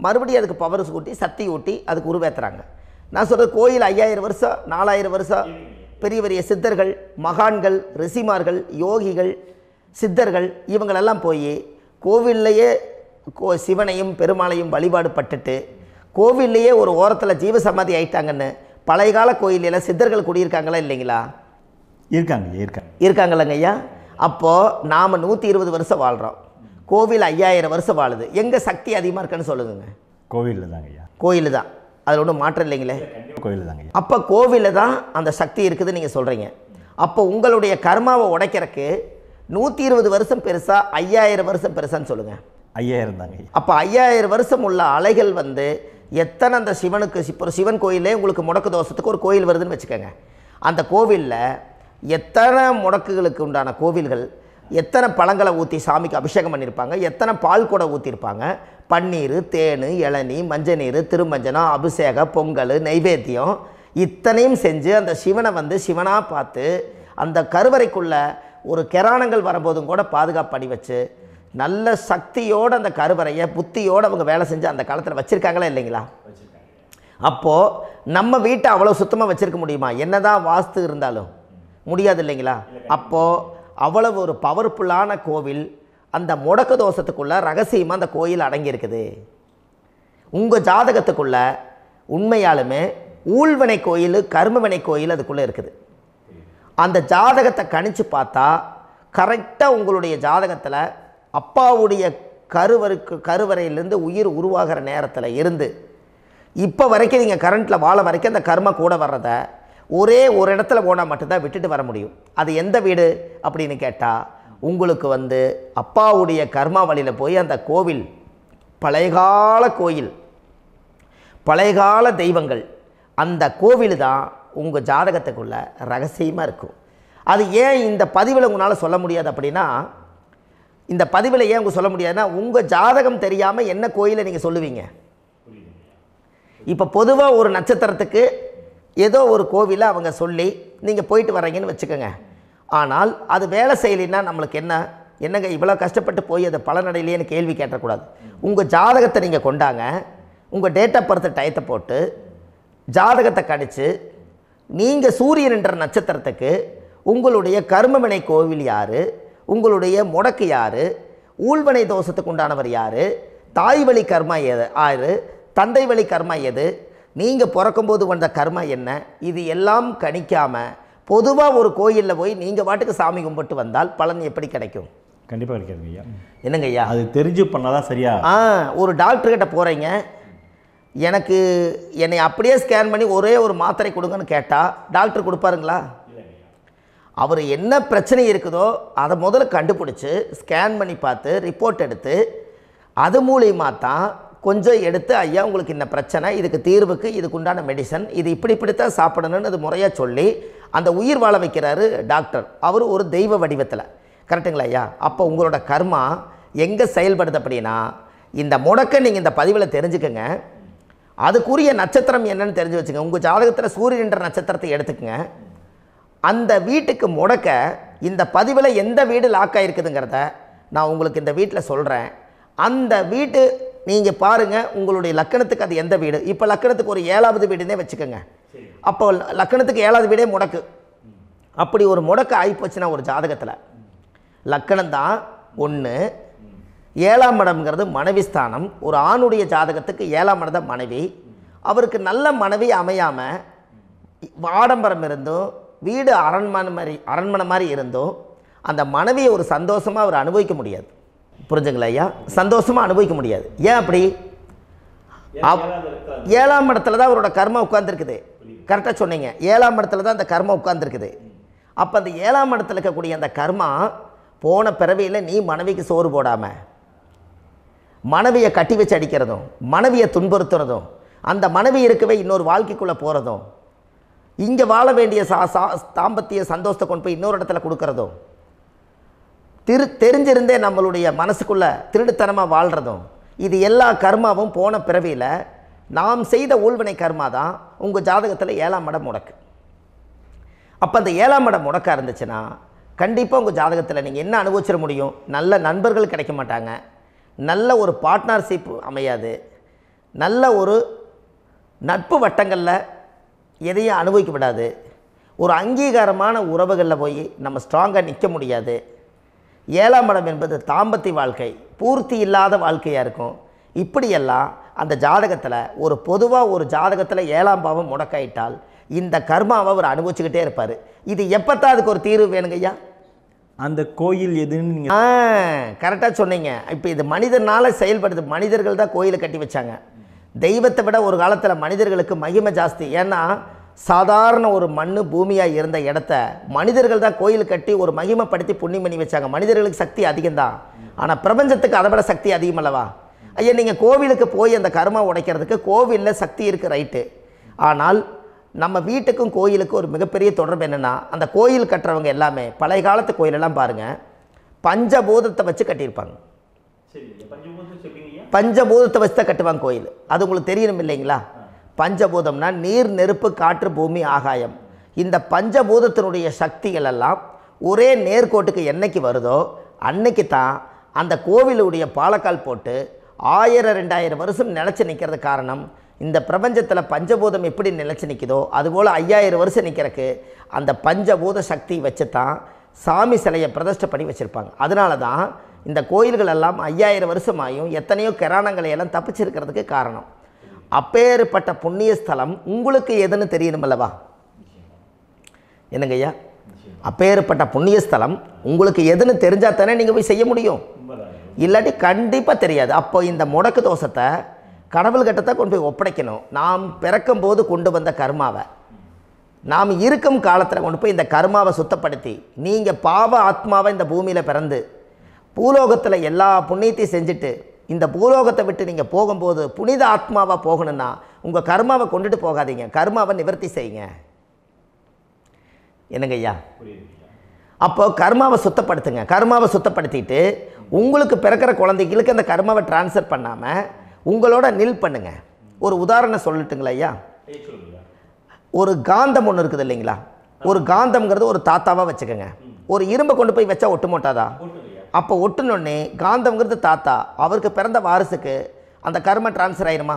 மறுபடியும் அதுக்கு பவர் ஊட்டி சக்தி ஊட்டி அதுக்கு உருவேற்றுறாங்க. நான் சொல்கிறது கோயில் 5000 வருஷம் 4000 வருஷம் பெரிய பெரிய சித்தர்கள், மகான்கள், ரிஷிமார்கள், யோகிகள், சித்தர்கள் இவங்களெல்லாம் போய் கோவில்லையே சிவனையும் பெருமாளையும் வழிபாடு பட்டுட்டு கோவில்லையே ஒரு ஓரத்தில் ஜீவசமாதி ஆயிட்டாங்கன்னு பழைய கால கோயிலில் சித்தர்கள் குடியிருக்காங்களா இல்லைங்களா? இருக்காங்கல்லங்க ஐயா. அப்போது நாம் 120 வருஷம் வாழ்கிறோம், கோவில் 5000 வருஷம் வாழுது. எங்கே சக்தி அதிகமாக இருக்குன்னு சொல்லுங்க? கோவிலில் தாங்க ஐயா. கோயில் தான், அதில் ஒன்றும் மாற்றம் இல்லைங்களே. கோவில் தாங்க. அப்போ கோவிலில் தான் அந்த சக்தி இருக்குதுன்னு நீங்கள் சொல்கிறீங்க. அப்போ உங்களுடைய கர்மாவை உடைக்கிறதுக்கு 120 வருஷம் பெருசா 5000 வருஷம் பெருசான்னு சொல்லுங்கள்? 5000 தாங்க. அப்போ 5000 வருஷம் உள்ள அலைகள் வந்து எத்தனை அந்த சிவனுக்கு இப்போ சிவன் கோயிலே உங்களுக்கு முடக்கு தோஷத்துக்கு ஒரு கோயில் வருதுன்னு வச்சுக்கோங்க. அந்த கோவிலில் எத்தனை முடக்குகளுக்கு உண்டான கோவில்கள், எத்தனை பழங்களை ஊற்றி சாமிக்கு அபிஷேகம் பண்ணியிருப்பாங்க, எத்தனை பால் கூட ஊற்றிருப்பாங்க, பன்னீர், தேன், இளநீ, மஞ்சள் நீர், திருமஞ்சனம், அபிஷேகம், பொங்கல், நைவேத்தியம் இத்தனையும் செஞ்சு அந்த சிவனை வந்து சிவனாக பார்த்து அந்த கருவறைக்குள்ள ஒரு கிராணங்கள் வரும்போதும் கூட பாதுகாப்பு பண்ணி வச்சு நல்ல சக்தியோடு அந்த கருவறையை புத்தியோடு அவங்க வேலை செஞ்சு அந்த காலத்தில் வச்சுருக்காங்களா இல்லைங்களா? அப்போது நம்ம வீட்டை அவ்வளோ சுத்தமாக வச்சுருக்க முடியுமா? என்ன தான் வாஸ்து இருந்தாலும் முடியாது இல்லைங்களா? அப்போது அவ்வளவு ஒரு பவர்ஃபுல்லான கோவில் அந்த முடக்கு தோஷத்துக்குள்ளே ரகசியமாக அந்த கோயில் அடங்கியிருக்குது. உங்கள் ஜாதகத்துக்குள்ள உண்மையாலுமே ஊழ்வினை கோயில், கர்மவினை கோயில் அதுக்குள்ளே இருக்குது. அந்த ஜாதகத்தை கணிச்சு பார்த்தா கரெக்டாக உங்களுடைய ஜாதகத்தில் அப்பாவுடைய கருவறையிலேருந்து உயிர் உருவாகிற நேரத்தில் இருந்து இப்போ வரைக்கும் நீங்கள் கரண்ட்டில் வாழ வரைக்கும் அந்த கர்ம கூட வர்றத ஒரே ஒரு இடத்துல போனால் மட்டும்தான் விட்டுட்டு வர முடியும். அது எந்த வீடு அப்படின்னு கேட்டால் உங்களுக்கு வந்து அப்பாவுடைய கர்மா வழியில் போய் அந்த கோவில் பழையகால கோயில், பழையகால தெய்வங்கள், அந்த கோவில் தான் உங்கள் ஜாதகத்துக்குள்ள ரகசியமாக இருக்கும். அது ஏன் இந்த பதிவில் உங்களால் சொல்ல முடியாது அப்படின்னா, இந்த பதிவில் ஏன் உங்க சொல்ல முடியாதுன்னா உங்கள் ஜாதகம் தெரியாமல் என்ன கோயிலை நீங்கள் சொல்லுவீங்க? இப்போ பொதுவாக ஒரு நட்சத்திரத்துக்கு ஏதோ ஒரு கோவிலை அவங்க சொல்லி நீங்கள் போயிட்டு வரீங்கன்னு வச்சுக்கோங்க. ஆனால் அது வேலை செய்யலைன்னா நம்மளுக்கு என்னங்க இவ்வளோ கஷ்டப்பட்டு போய் அதை பலனடையிலேன்னு கேள்வி கேட்டக்கூடாது. உங்கள் ஜாதகத்தை நீங்கள் கொண்டாங்க, உங்கள் டேட் ஆஃப் பர்த் டயத்தை போட்டு ஜாதகத்தை கணிச்சு நீங்கள் சூரியன்ன்ற நட்சத்திரத்துக்கு உங்களுடைய கர்மவினை கோவில் யார், உங்களுடைய முடக்கு யார், ஊழ்வினை தோஷத்துக்கு உண்டானவர் யார், தாய் வழி கர்மா யார், தந்தை வழி கர்மா எது, நீங்கள் பிறக்கும்போது வந்த கர்மா என்ன, இது எல்லாம் கணிக்காமல் பொதுவாக ஒரு கோயிலில் போய் நீங்கள் பாட்டுக்கு சாமி கும்பிட்டு வந்தால் பலன் எப்படி கிடைக்கும்? கண்டிப்பாக கிடைக்காது ஐயா. என்னங்க ஐயா? அது தெரிஞ்சு பண்ணாதான் சரியா? ஒரு டாக்டர்கிட்ட போகிறீங்க, என்னை அப்படியே ஸ்கேன் பண்ணி ஒரே ஒரு மாத்திரை கொடுங்கன்னு கேட்டால் டாக்டர் கொடுப்பாருங்களா? அவர் என்ன பிரச்சனை இருக்குதோ அதை முதல்ல கண்டுபிடிச்சி ஸ்கேன் பண்ணி பார்த்து ரிப்போர்ட் எடுத்து அது மூலியமாக தான் கொஞ்சம் எடுத்து ஐயா உங்களுக்கு இந்த பிரச்சனை, இதுக்கு தீர்வுக்கு இதுக்கு உண்டான மெடிசன், இது இப்படித்தான் சாப்பிடணும்னு அது முறையாக சொல்லி அந்த உயிர் வாழ வைக்கிறாரு டாக்டர். அவர் ஒரு தெய்வ வடிவத்தில். கரெக்டுங்களா ஐயா? அப்போ உங்களோட கர்மா எங்கே செயல்படுது அப்படின்னா இந்த முடக்க நீங்கள் இந்த பதிவில் தெரிஞ்சுக்கங்க. அதுக்குரிய நட்சத்திரம் என்னன்னு தெரிஞ்சு வச்சுங்க. உங்கள் ஜாதகத்தில் சூரியன்ற நட்சத்திரத்தை எடுத்துக்கங்க. அந்த வீட்டுக்கு முடக்க இந்த பதிவில் எந்த வீடு லாக் ஆகிருக்குதுங்கிறத நான் உங்களுக்கு இந்த வீட்டில் சொல்கிறேன். அந்த வீட்டு நீங்கள் பாருங்கள், உங்களுடைய லக்கணத்துக்கு அது எந்த வீடு. இப்போ லக்கணத்துக்கு ஒரு 7வது வீடுன்னே வச்சுக்கோங்க. அப்போ லக்கணத்துக்கு 7வது வீடே முடக்கு. அப்படி ஒரு முடக்கு ஆகிப்போச்சுன்னா ஒரு ஜாதகத்தில் லக்கணம் தான் 1, 7ஆம் இடம்ங்கிறது மனைவி ஸ்தானம். ஒரு ஆணுடைய ஜாதகத்துக்கு 7ஆம் இடம் தான் மனைவி. அவருக்கு நல்ல மனைவி அமையாமல் ஆடம்பரம் இருந்தும் வீடு அரண்மனை மாதிரி இருந்தும் அந்த மனைவியை ஒரு சந்தோஷமாக அவர் அனுபவிக்க முடியாது. புரிஞ்சுங்களா ஐயா? சந்தோஷமாக அனுபவிக்க முடியாது. ஏன் அப்படி? 7ஆம் இடத்துல தான் அவரோட கர்மா உட்கார்ந்துருக்குது. கரெக்டாக சொன்னீங்க. 7ஆம் இடத்துல தான் அந்த கர்மா உட்கார்ந்துருக்குது. அப்போ அந்த 7ஆம் இடத்துல இருக்கக்கூடிய அந்த கர்மா போன பிறவியில் நீ மனைவிக்கு சோறு போடாமல் மனைவியை கட்டி வச்சு அடிக்கிறதும், மனைவியை துன்புறுத்துறதும், அந்த மனைவி இருக்கவே இன்னொரு வாழ்க்கைக்குள்ளே போகிறதும், இங்கே வாழ வேண்டிய தாம்பத்திய சந்தோஷத்தை கொண்டு போய் இன்னொரு இடத்துல கொடுக்கறதும், தெரிஞ்சிருந்தே நம்மளுடைய மனசுக்குள்ளே திருடுத்தனமாக வாழ்கிறதும், இது எல்லா கர்மாவும் போன பிறவியில் நாம் செய்த ஊழ்வினை கர்மா தான் உங்கள் ஜாதகத்தில் 7ஆம் இடம் முடக்கு. அப்போ அந்த 7ஆம் இடம் முடக்காக இருந்துச்சுன்னா கண்டிப்பாக உங்கள் ஜாதகத்தில் நீங்கள் என்ன அனுபவிச்சிட முடியும்? நல்ல நண்பர்கள் கிடைக்க மாட்டாங்க, நல்ல ஒரு பார்ட்னர்ஷிப் அமையாது, நல்ல ஒரு நட்பு வட்டங்களில் எதையும் அனுபவிக்க விடாது, ஒரு அங்கீகாரமான உறவுகளில் போய் நம்ம ஸ்ட்ராங்காக நிற்க முடியாது. 7ஆம் இடம் என்பது தாம்பத்திய வாழ்க்கை, பூர்த்தி இல்லாத வாழ்க்கையாக இருக்கும். இப்படியெல்லாம் அந்த ஜாதகத்தில் ஒரு பொதுவாக ஒரு ஜாதகத்தில் 7ஆம் பாவம் முடக்காயிட்டால் இந்த கர்மாவை அவர் அனுபவிச்சுக்கிட்டே இருப்பார். இது எப்போத்தான் அதுக்கு ஒரு தீர்வு வேணுங்க ஐயா? அந்த கோயில் எதுன்னு நீங்கள் கரெக்டாக சொன்னீங்க. இப்போ இது மனிதனால் செயல்படுது. மனிதர்கள் தான் கோயிலை கட்டி வச்சாங்க. தெய்வத்தை விட ஒரு காலத்தில் மனிதர்களுக்கு மகிமை ஜாஸ்தி. ஏன்னா சாதாரண ஒரு மண் பூமியாக இருந்த இடத்த மனிதர்கள் தான் கோயில் கட்டி ஒரு மகிமைப்படுத்தி புண்ணியம் பண்ணி வச்சாங்க. மனிதர்களுக்கு சக்தி அதிகம்தான், ஆனால் பிரபஞ்சத்துக்கு அதை விட சக்தி அதிகமல்லவா? ஐயா, நீங்கள் கோவிலுக்கு போய் அந்த கர்மா உடைக்கிறதுக்கு கோவிலில் சக்தி இருக்குது, ரைட்டு. ஆனால் நம்ம வீட்டுக்கும் கோயிலுக்கும் ஒரு மிகப்பெரிய தொடர்பு என்னென்னா, அந்த கோயில் கட்டுறவங்க எல்லாமே பழைய காலத்து கோயிலெல்லாம் பாருங்கள், பஞ்சபூதத்தை வச்சு கட்டியிருப்பாங்க. பஞ்சபூதத்தை வச்சு தான் கட்டுவாங்க கோயில். அது உங்களுக்கு தெரியணும் இல்லைங்களா? பஞ்சபூதம்னா நீர், நெருப்பு, காற்று, பூமி, ஆகாயம். இந்த பஞ்சபூதத்தினுடைய சக்திகள் எல்லாம் ஒரே நேர்கோட்டுக்கு என்னைக்கு வருதோ அன்னைக்கு தான் அந்த கோவிலுடைய பாலக்கால் போட்டு 1000-2000 வருஷம் நிலச்சி நிற்கிறது. காரணம், இந்த பிரபஞ்சத்தில் பஞ்சபூதம் எப்படி நிலச்சி நிற்குதோ அதுபோல் 5000 வருஷம் நிற்கிறதுக்கு அந்த பஞ்சபூத சக்தி வச்சு தான் சாமி சிலையை பிரதிஷ்டை பண்ணி வச்சுருப்பாங்க. அதனால தான் இந்த கோயில்கள் எல்லாம் 5000 வருஷமாயும் எத்தனையோ கிராணங்களை எல்லாம் தப்பிச்சிருக்கிறதுக்கு காரணம். அப்பேற்பட்ட புண்ணிய ஸ்தலம் உங்களுக்கு எதுன்னு தெரியணுமல்லவா? என்னங்க ஐயா? அப்பேற்பட்ட புண்ணிய ஸ்தலம் உங்களுக்கு எதுன்னு தெரிஞ்சால் தானே நீங்கள் போய் செய்ய முடியும், இல்லாட்டி கண்டிப்பாக தெரியாது. அப்போ இந்த முடக்கு தோஷத்தை கடவுள்கிட்ட கொண்டு போய் ஒப்படைக்கணும். நாம் பிறக்கும் போது கொண்டு வந்த கர்மாவை நாம் இருக்கும் காலத்தில் கொண்டு போய் இந்த கர்மாவை சுத்தப்படுத்தி, நீங்கள் பாவ ஆத்மாவை இந்த பூமியில் பிறந்து பூலோகத்தில் எல்லா புண்ணியத்தையும் செஞ்சுட்டு இந்த பூலோகத்தை விட்டு நீங்கள் போகும்போது புனித ஆத்மாவாக போகணுன்னா உங்கள் கர்மாவை கொண்டுட்டு போகாதீங்க, கர்மாவை நிவர்த்தி செய்யுங்க. என்னங்க ஐயா? அப்போ கர்மாவை சுத்தப்படுத்துங்க. கர்மாவை சுத்தப்படுத்திட்டு உங்களுக்கு பிறக்கிற குழந்தைகளுக்கு அந்த கர்மாவை டிரான்ஸ்ஃபர் பண்ணாமல் உங்களோட நில் பண்ணுங்க. ஒரு உதாரணம் சொல்லட்டுங்களா ஐயா? ஒரு காந்தம் ஒன்று இருக்குது இல்லைங்களா? ஒரு காந்தம்ங்கிறது ஒரு தாத்தாவாக வச்சுக்கோங்க. ஒரு இரும்பை கொண்டு போய் வச்சா ஒட்டு மாட்டாதா? அப்போ ஒட்டுனோடனே காந்தம்ங்கிறது தாத்தா, அவருக்கு பிறந்த வாரிசுக்கு அந்த கர்ம டிரான்ஸ்ஃபர் ஆயிருமா?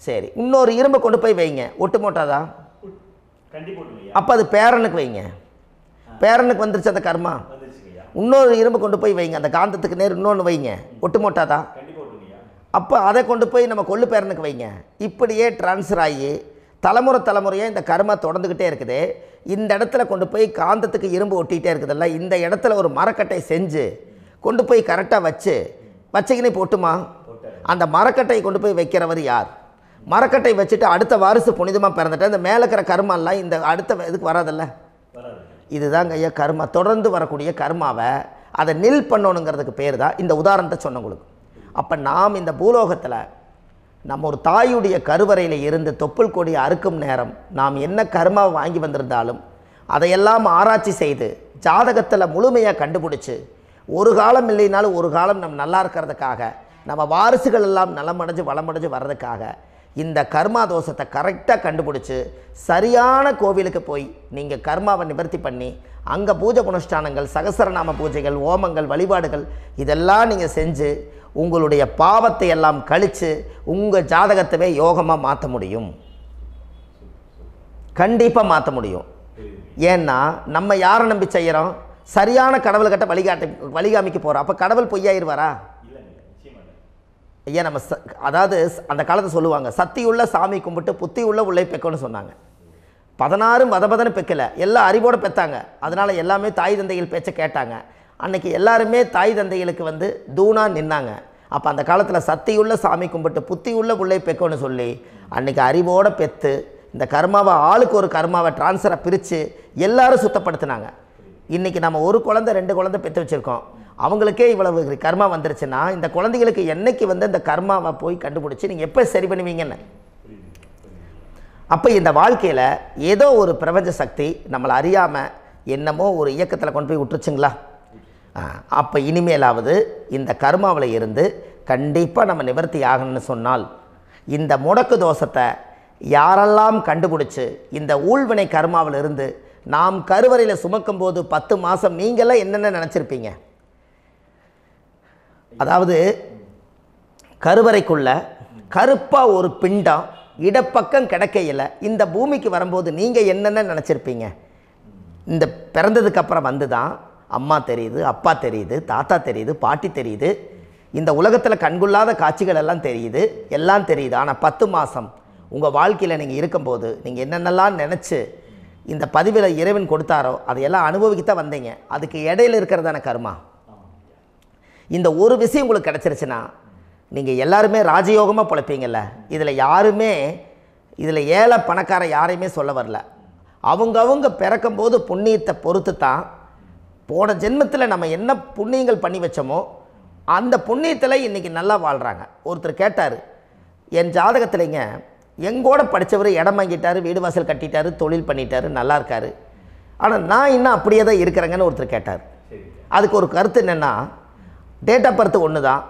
சரி, இன்னொரு இரும்பை கொண்டு போய் வைங்க, ஒட்டு மாட்டாதா? அப்போ அது பேரனுக்கு வைங்க, பேரனுக்கு வந்துருச்சு அந்த கர்மா. இன்னொரு இரும்பு கொண்டு போய் வைங்க, அந்த காந்தத்துக்கு நேர் இன்னொன்று வைங்க, ஒட்டு மாட்டாதா? அப்போ அதை கொண்டு போய் நம்ம கொள்ளு பேரனுக்கு வைங்க. இப்படியே டிரான்ஸ்ஃபர் ஆகி தலைமுறையாக இந்த கர்மா தொடர்ந்துக்கிட்டே இருக்குது. இந்த இடத்துல கொண்டு போய் காந்தத்துக்கு இரும்பு ஒட்டிகிட்டே இருக்குதுல்ல, இந்த இடத்துல ஒரு மரக்கட்டை செஞ்சு கொண்டு போய் கரெக்டாக வச்சுக்கினே போட்டுமா? அந்த மரக்கட்டையை கொண்டு போய் வைக்கிறவர் யார்? மரக்கட்டை வச்சுட்டு அடுத்த வாரிசு புனிதமாக பிறந்துட்டு அந்த மேலே இருக்கிற கர்மாலாம் இந்த அடுத்த இதுக்கு வராதில்ல. இதுதாங்க ஐயா கர்மா. தொடர்ந்து வரக்கூடிய கர்மாவை அதை நில் பண்ணணுங்கிறதுக்கு பேர் தான் இந்த உதாரணத்தை சொன்னவங்களுக்கு. அப்போ நாம் இந்த பூலோகத்தில் நம்ம ஒரு தாயுடைய கருவறையில் இருந்து தொப்புள் கொடி அறுக்கும் நேரம் நாம் என்ன கர்மாவை வாங்கி வந்திருந்தாலும் அதையெல்லாம் ஆராய்ச்சி செய்து ஜாதகத்தில் முழுமையாக கண்டுபிடிச்சி ஒரு காலம் இல்லைனாலும் ஒரு காலம் நம்ம நல்லா இருக்கிறதுக்காக, நம்ம வாரிசுகள் எல்லாம் நலமடைஞ்சு வளமடைஞ்சு வர்றதுக்காக இந்த கர்மா தோஷத்தை கரெக்டாக கண்டுபிடிச்சி சரியான கோவிலுக்கு போய் நீங்கள் கர்மாவை நிவர்த்தி பண்ணி அங்கே பூஜை புனஸ்தானங்கள், சகசரநாம பூஜைகள், ஓமங்கள், வழிபாடுகள் இதெல்லாம் நீங்கள் செஞ்சு உங்களுடைய பாவத்தை எல்லாம் கழித்து உங்கள் ஜாதகத்தவே யோகமாக மாற்ற முடியும். கண்டிப்பாக மாற்ற முடியும். ஏன்னா நம்ம யாரை நம்பி செய்கிறோம்? சரியான கடவுள்கிட்ட வழிகாமிக்க போகிறோம். அப்போ கடவுள் பொய்யாயிருவாரா? ஐயா, நம்ம அதாவது அந்த காலத்தை சொல்லுவாங்க, சத்தியுள்ள சாமி கும்பிட்டு புத்தி உள்ள உள்ளே பெக்கணும்னு சொன்னாங்க. 16 வதபதன்னு பெக்கலை, எல்லாம் அறிவோடு பெற்றாங்க. அதனால் எல்லாமே தாய் தந்தைகள் பேச்சை கேட்டாங்க. அன்றைக்கி எல்லாருமே தாய் தந்தைகளுக்கு தூணாக நின்னாங்க. அப்போ அந்த காலத்தில் சத்தியுள்ள சாமி கும்பிட்டு புத்தி உள்ள உள்ளே பெக்கணும்னு சொல்லி அன்றைக்கி அறிவோடு பெற்று இந்த கர்மாவை ஆளுக்கு ஒரு கர்மாவை டிரான்ஸ்ஃபரை பிரித்து எல்லாரும் சுத்தப்படுத்தினாங்க. இன்றைக்கி நம்ம ஒரு குழந்தை 2 குழந்தை பெற்று வச்சுருக்கோம். அவங்களுக்கே இவ்வளவு கர்மா வந்துருச்சுன்னா இந்த குழந்தைகளுக்கு என்னைக்கு இந்த கர்மாவை போய் கண்டுபிடிச்சி நீங்கள் எப்போ சரி பண்ணுவீங்கன்னு. அப்போ இந்த வாழ்க்கையில் ஏதோ ஒரு பிரபஞ்ச சக்தி நம்மளை அறியாமல் என்னமோ ஒரு இயக்கத்தில் கொண்டு போய் விட்டுருச்சுங்களா? அப்போ இனிமேலாவது இந்த கர்மாவில் இருந்து கண்டிப்பாக நம்ம நிவர்த்தி ஆகணும்னு சொன்னால் இந்த முடக்கு தோஷத்தை யாரெல்லாம் கண்டுபிடிச்சி இந்த ஊழ்வினை கர்மாவில் இருந்து நாம் கருவறையில் சுமக்கும் போது 10 மாதம் நீங்களாம் என்னென்ன நினச்சிருப்பீங்க? அதாவது கருவறைக்குள்ள கருப்பாக ஒரு பிண்டம் இடப்பக்கம் கிடக்கையில் இந்த பூமிக்கு வரும்போது நீங்கள் என்னென்ன நினச்சிருப்பீங்க? இந்த பிறந்ததுக்கு அப்புறம் வந்து தான் அம்மா தெரியுது, அப்பா தெரியுது, தாத்தா தெரியுது, பாட்டி தெரியுது, இந்த உலகத்தில் கண்கொள்ளாத காட்சிகள் எல்லாம் தெரியுது, எல்லாம் தெரியுது. ஆனால் 10 மாதம் உங்கள் வாழ்க்கையில் நீங்கள் இருக்கும்போது நீங்கள் என்னென்னலாம் நினச்சி இந்த பதிவில் இறைவன் கொடுத்தாரோ அதையெல்லாம் அனுபவிக்கத்தான் வந்தீங்க. அதுக்கு இடையில இருக்கிறதான கர்மா. இந்த ஒரு விஷயம் உங்களுக்கு கிடச்சிருச்சுன்னா நீங்கள் எல்லாருமே ராஜயோகமாக பிழைப்பீங்கள்ல. இதில் ஏழை பணக்கார யாரையுமே சொல்ல வரல. அவங்கவுங்க பிறக்கும்போது புண்ணியத்தை பொறுத்து தான் போன ஜென்மத்தில் நம்ம என்ன புண்ணியங்கள் பண்ணி வச்சோமோ அந்த புண்ணியத்தில் இன்றைக்கி நல்லா வாழ்கிறாங்க. ஒருத்தர் கேட்டார், என் ஜாதகத்தில்ங்க எங்கூட படித்தவர் இடம் வாங்கிட்டார், வீடு வாசல் கட்டிட்டார், தொழில் பண்ணிட்டார், நல்லா இருக்கார், ஆனால் நான் இன்னும் அப்படியே தான் இருக்கிறேங்கன்னு ஒருத்தர் கேட்டார். அதுக்கு ஒரு கருத்து என்னென்னா, டேட் ஆஃப் பர்த் ஒன்று தான்,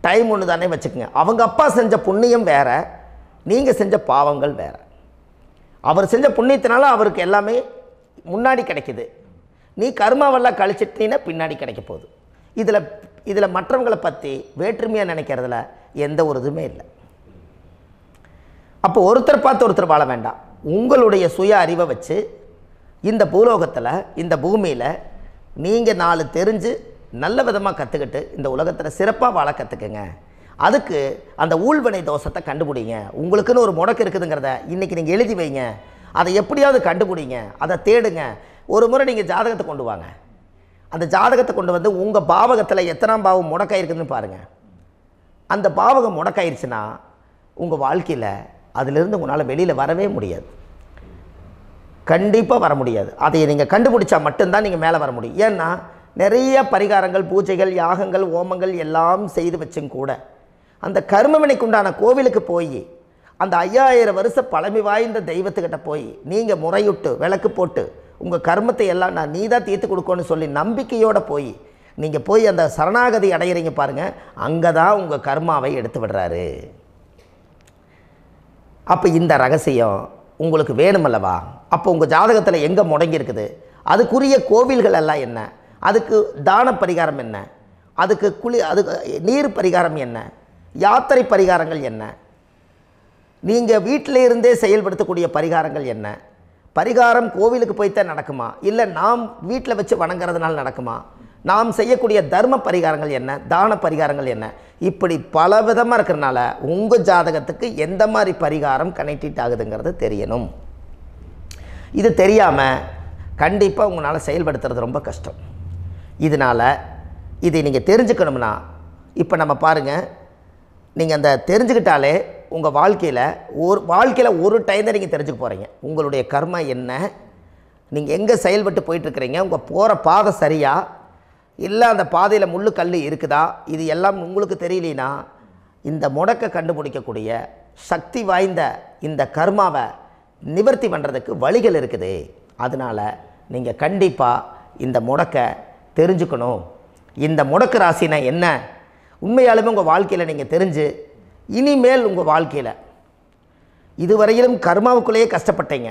டைம் ஒன்று தானே வச்சுக்கோங்க. அவங்க அப்பா செஞ்ச புண்ணியம் வேறு, நீங்கள் செஞ்ச பாவங்கள் வேறு. அவர் செஞ்ச புண்ணியத்தினால அவருக்கு எல்லாமே முன்னாடி கிடைக்குது. நீ கர்மாவெல்லாம் கழிச்சிட்டினா பின்னாடி கிடைக்க போகுது. இதில் மற்றவங்களை பற்றி வேற்றுமையாக நினைக்கிறதுல எந்த ஒரு இதுவுமே இல்லை. அப்போ ஒருத்தர் பார்த்து ஒருத்தர் வாழ வேண்டாம். உங்களுடைய சுய அறிவை வச்சு இந்த பூலோகத்தில் இந்த பூமியில் நீங்கள் 4 தெரிஞ்சு நல்ல விதமாக கற்றுக்கிட்டு இந்த உலகத்தில் சிறப்பாக வாழ கற்றுக்குங்க. அதுக்கு அந்த ஊழ்வினை தோஷத்தை கண்டுபிடிங்க. உங்களுக்குன்னு ஒரு முடக்கு இருக்குதுங்கிறத இன்றைக்கி நீங்கள் எழுதி வைங்க. அதை எப்படியாவது கண்டுபிடிங்க, அதை தேடுங்க. ஒரு முறை நீங்கள் ஜாதகத்தை கொண்டு வாங்க. அந்த ஜாதகத்தை கொண்டு வந்து உங்கள் பாவகத்தில் எத்தனாம் பாவம் முடக்காயிருக்குதுன்னு பாருங்கள். அந்த பாவகம் முடக்காயிருச்சுன்னா உங்கள் வாழ்க்கையில் அதிலிருந்து உங்களால் வெளியில் வரவே முடியாது. கண்டிப்பாக வர முடியாது. அதை நீங்கள் கண்டுபிடிச்சா மட்டும்தான் நீங்கள் மேலே வர முடியும். ஏன்னா நிறைய பரிகாரங்கள், பூஜைகள், யாகங்கள், ஓமங்கள் எல்லாம் செய்து வச்சும் கூட அந்த கர்மவினைக்கு உண்டான கோவிலுக்கு போய் அந்த 5000 வருஷ பழமை வாய்ந்த தெய்வத்துக்கிட்ட போய் நீங்கள் முறையிட்டு விளக்கு போட்டு உங்கள் கர்மத்தை எல்லாம் நான் நீ தான் தீர்த்து கொடுக்கணும்னு சொல்லி நம்பிக்கையோடு போய் நீங்கள் போய் அந்த சரணாகதி அடையிறீங்க பாருங்கள், அங்கே தான் உங்கள் கர்மாவை எடுத்து விடுறாரு. அப்போ இந்த ரகசியம் உங்களுக்கு வேணுமல்லவா? அப்போ உங்கள் ஜாதகத்தில் எங்கே முடங்கி இருக்குது, அதுக்குரிய கோவில்கள் எல்லாம் என்ன, அதுக்கு தான பரிகாரம் என்ன, அதுக்கு நீர் பரிகாரம் என்ன, யாத்திரை பரிகாரங்கள் என்ன, நீங்கள் வீட்டில் இருந்தே செயல்படுத்தக்கூடிய பரிகாரங்கள் என்ன, பரிகாரம் கோவிலுக்கு போய்த்தான் நடக்குமா, இல்லை நாம் வீட்டில் வச்சு வணங்குறதுனால நடக்குமா, நாம் செய்யக்கூடிய தர்ம பரிகாரங்கள் என்ன, தான பரிகாரங்கள் என்ன, இப்படி பல விதமாக இருக்கிறனால உங்கள் ஜாதகத்துக்கு எந்த மாதிரி பரிகாரம் கனெக்ட் ஆகுதுங்கிறது தெரியணும். இது தெரியாமல் கண்டிப்பாக உங்களால் செயல்படுத்துறது ரொம்ப கஷ்டம். இதனால் இதை நீங்கள் தெரிஞ்சுக்கணும்னா இப்போ நம்ம பாருங்கள், நீங்கள் அந்த தெரிஞ்சுக்கிட்டாலே உங்கள் வாழ்க்கையில் ஒரு டைம் தான் நீங்கள் தெரிஞ்சுக்க போகிறீங்க. உங்களுடைய கர்மா என்ன, நீங்கள் எங்கே செயல்பட்டு போயிட்டுருக்கிறீங்க, உங்கள் போகிற பாதை சரியா இல்லை அந்த பாதையில் முள்ளு கல் இருக்குதா, இது எல்லாம் உங்களுக்கு தெரியலனா இந்த முடக்கை கண்டுபிடிக்கக்கூடிய சக்தி வாய்ந்த இந்த கர்மாவை நிவர்த்தி பண்ணுறதுக்கு வழிகள் இருக்குது. அதனால் நீங்கள் கண்டிப்பாக இந்த முடக்கை தெரிஞ்சுக்கணும். இந்த முடக்கு ராசினா என்ன உண்மையாலுமே உங்கள் வாழ்க்கையில் நீங்கள் தெரிஞ்சு இனிமேல் உங்கள் வாழ்க்கையில் இதுவரையிலும் கர்மாவுக்குள்ளேயே கஷ்டப்பட்டீங்க,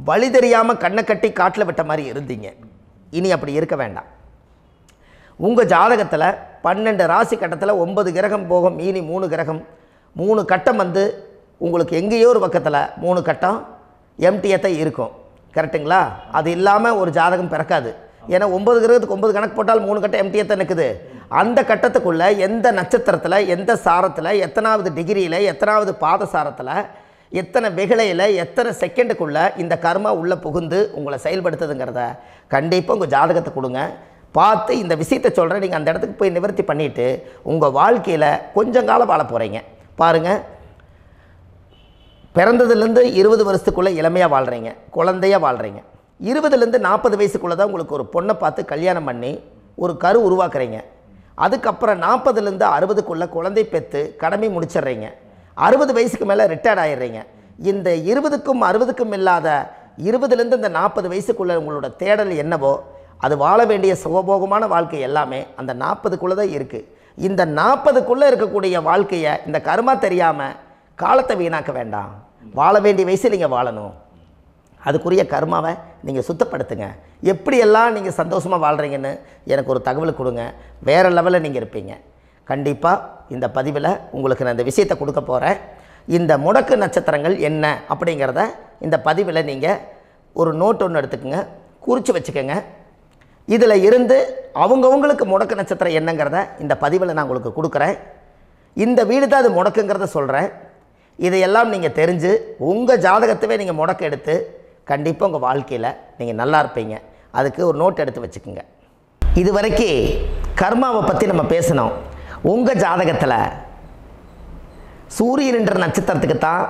வழி தெரியாமல் கண்ணை கட்டி காட்டில் விட்ட மாதிரி இருந்தீங்க. இனி அப்படி இருக்க வேண்டாம். உங்கள் ஜாதகத்தில் 12 ராசி கட்டத்தில் 9 கிரகம் போகும், மீனி 3 கிரகம், 3 கட்டம் வந்து உங்களுக்கு எங்கேயோ ஒரு பக்கத்தில் 3 கட்டம் எம்டியாக தான் இருக்கும். கரெக்டுங்களா? அது இல்லாமல் ஒரு ஜாதகம் பிறக்காது. ஏன்னா 9 கிரகத்துக்கு 9 கணக்கு போட்டால் 3 கட்டம் எம்டியாக தான் நிற்குது. அந்த கட்டத்துக்குள்ளே எந்த நட்சத்திரத்தில், எந்த சாரத்தில், எத்தனாவது டிகிரியில், எத்தனாவது பாத சாரத்தில், எத்தனை வெகுளையில், எத்தனை செகண்டுக்குள்ளே இந்த கர்மா உள்ளே புகுந்து உங்களை செயல்படுத்துதுங்கிறத கண்டிப்பாக உங்கள் ஜாதகத்தை கொடுங்க. பார்த்து இந்த விஷயத்தை சொல்கிறேன், நீங்கள் அந்த இடத்துக்கு போய் நிவர்த்தி பண்ணிவிட்டு உங்கள் வாழ்க்கையில் கொஞ்சம் காலம் வாழ போகிறீங்க. பாருங்கள், பிறந்ததுலேருந்து 20 வருஷத்துக்குள்ளே இளமையாக வாழ்கிறீங்க, குழந்தையாக வாழ்கிறீங்க. 20லேருந்து 40 வயசுக்குள்ளே தான் உங்களுக்கு ஒரு பொண்ணை பார்த்து கல்யாணம் பண்ணி ஒரு கரு உருவாக்குறீங்க. அதுக்கப்புறம் 40லேருந்து 60க்குள்ளே குழந்தை பெற்று கடமை முடிச்சிடுறீங்க. 60 வயசுக்கு மேலே ரிட்டையர்ட் ஆகிடுறீங்க. இந்த 20க்கும் 60க்கும் இல்லாத 20லேருந்து இந்த 40 வயசுக்குள்ளே உங்களோட தேடல் என்னவோ அது வாழ வேண்டிய சுகபோகமான வாழ்க்கை எல்லாமே அந்த 40க்குள்ளே தான் இருக்குது. இந்த 40க்குள்ளே இருக்கக்கூடிய வாழ்க்கையை இந்த கர்மா தெரியாமல் காலத்தை வீணாக்க வேண்டாம். வாழ வேண்டிய வயசில் நீங்கள் வாழணும். அதுக்குரிய கர்மாவை நீங்கள் சுத்தப்படுத்துங்க. எப்படியெல்லாம் நீங்கள் சந்தோஷமாக வாழ்கிறீங்கன்னு எனக்கு ஒரு தகவல் கொடுங்க. வேறு லெவலில் நீங்கள் இருப்பீங்க. கண்டிப்பாக இந்த பதிவில் உங்களுக்கு நான் இந்த விஷயத்தை கொடுக்க போகிறேன். இந்த முடக்கு நட்சத்திரங்கள் என்ன அப்படிங்கிறத இந்த பதிவில் நீங்கள் ஒரு நோட் ஒன்று எடுத்துக்கோங்க, குறித்து வச்சுக்கோங்க. இதில் இருந்து அவங்கவுங்களுக்கு முடக்கு நட்சத்திரம் என்னங்கிறத இந்த பதிவில் நான் உங்களுக்கு கொடுக்குறேன். இந்த வீடு தான் அது முடக்குங்கிறத சொல்கிறேன். இதையெல்லாம் நீங்கள் தெரிஞ்சு உங்கள் ஜாதகத்தவே நீங்கள் முடக்கு எடுத்து கண்டிப்பாக உங்கள் வாழ்க்கையில் நீங்கள் நல்லா இருப்பீங்க. அதுக்கு ஒரு நோட் எடுத்து வச்சுக்கோங்க. இது வரைக்கும் கர்மாவை பற்றி நம்ம பேசினோம். உங்கள் ஜாதகத்தில் சூரியன் என்ற நட்சத்திரத்துக்கு தான்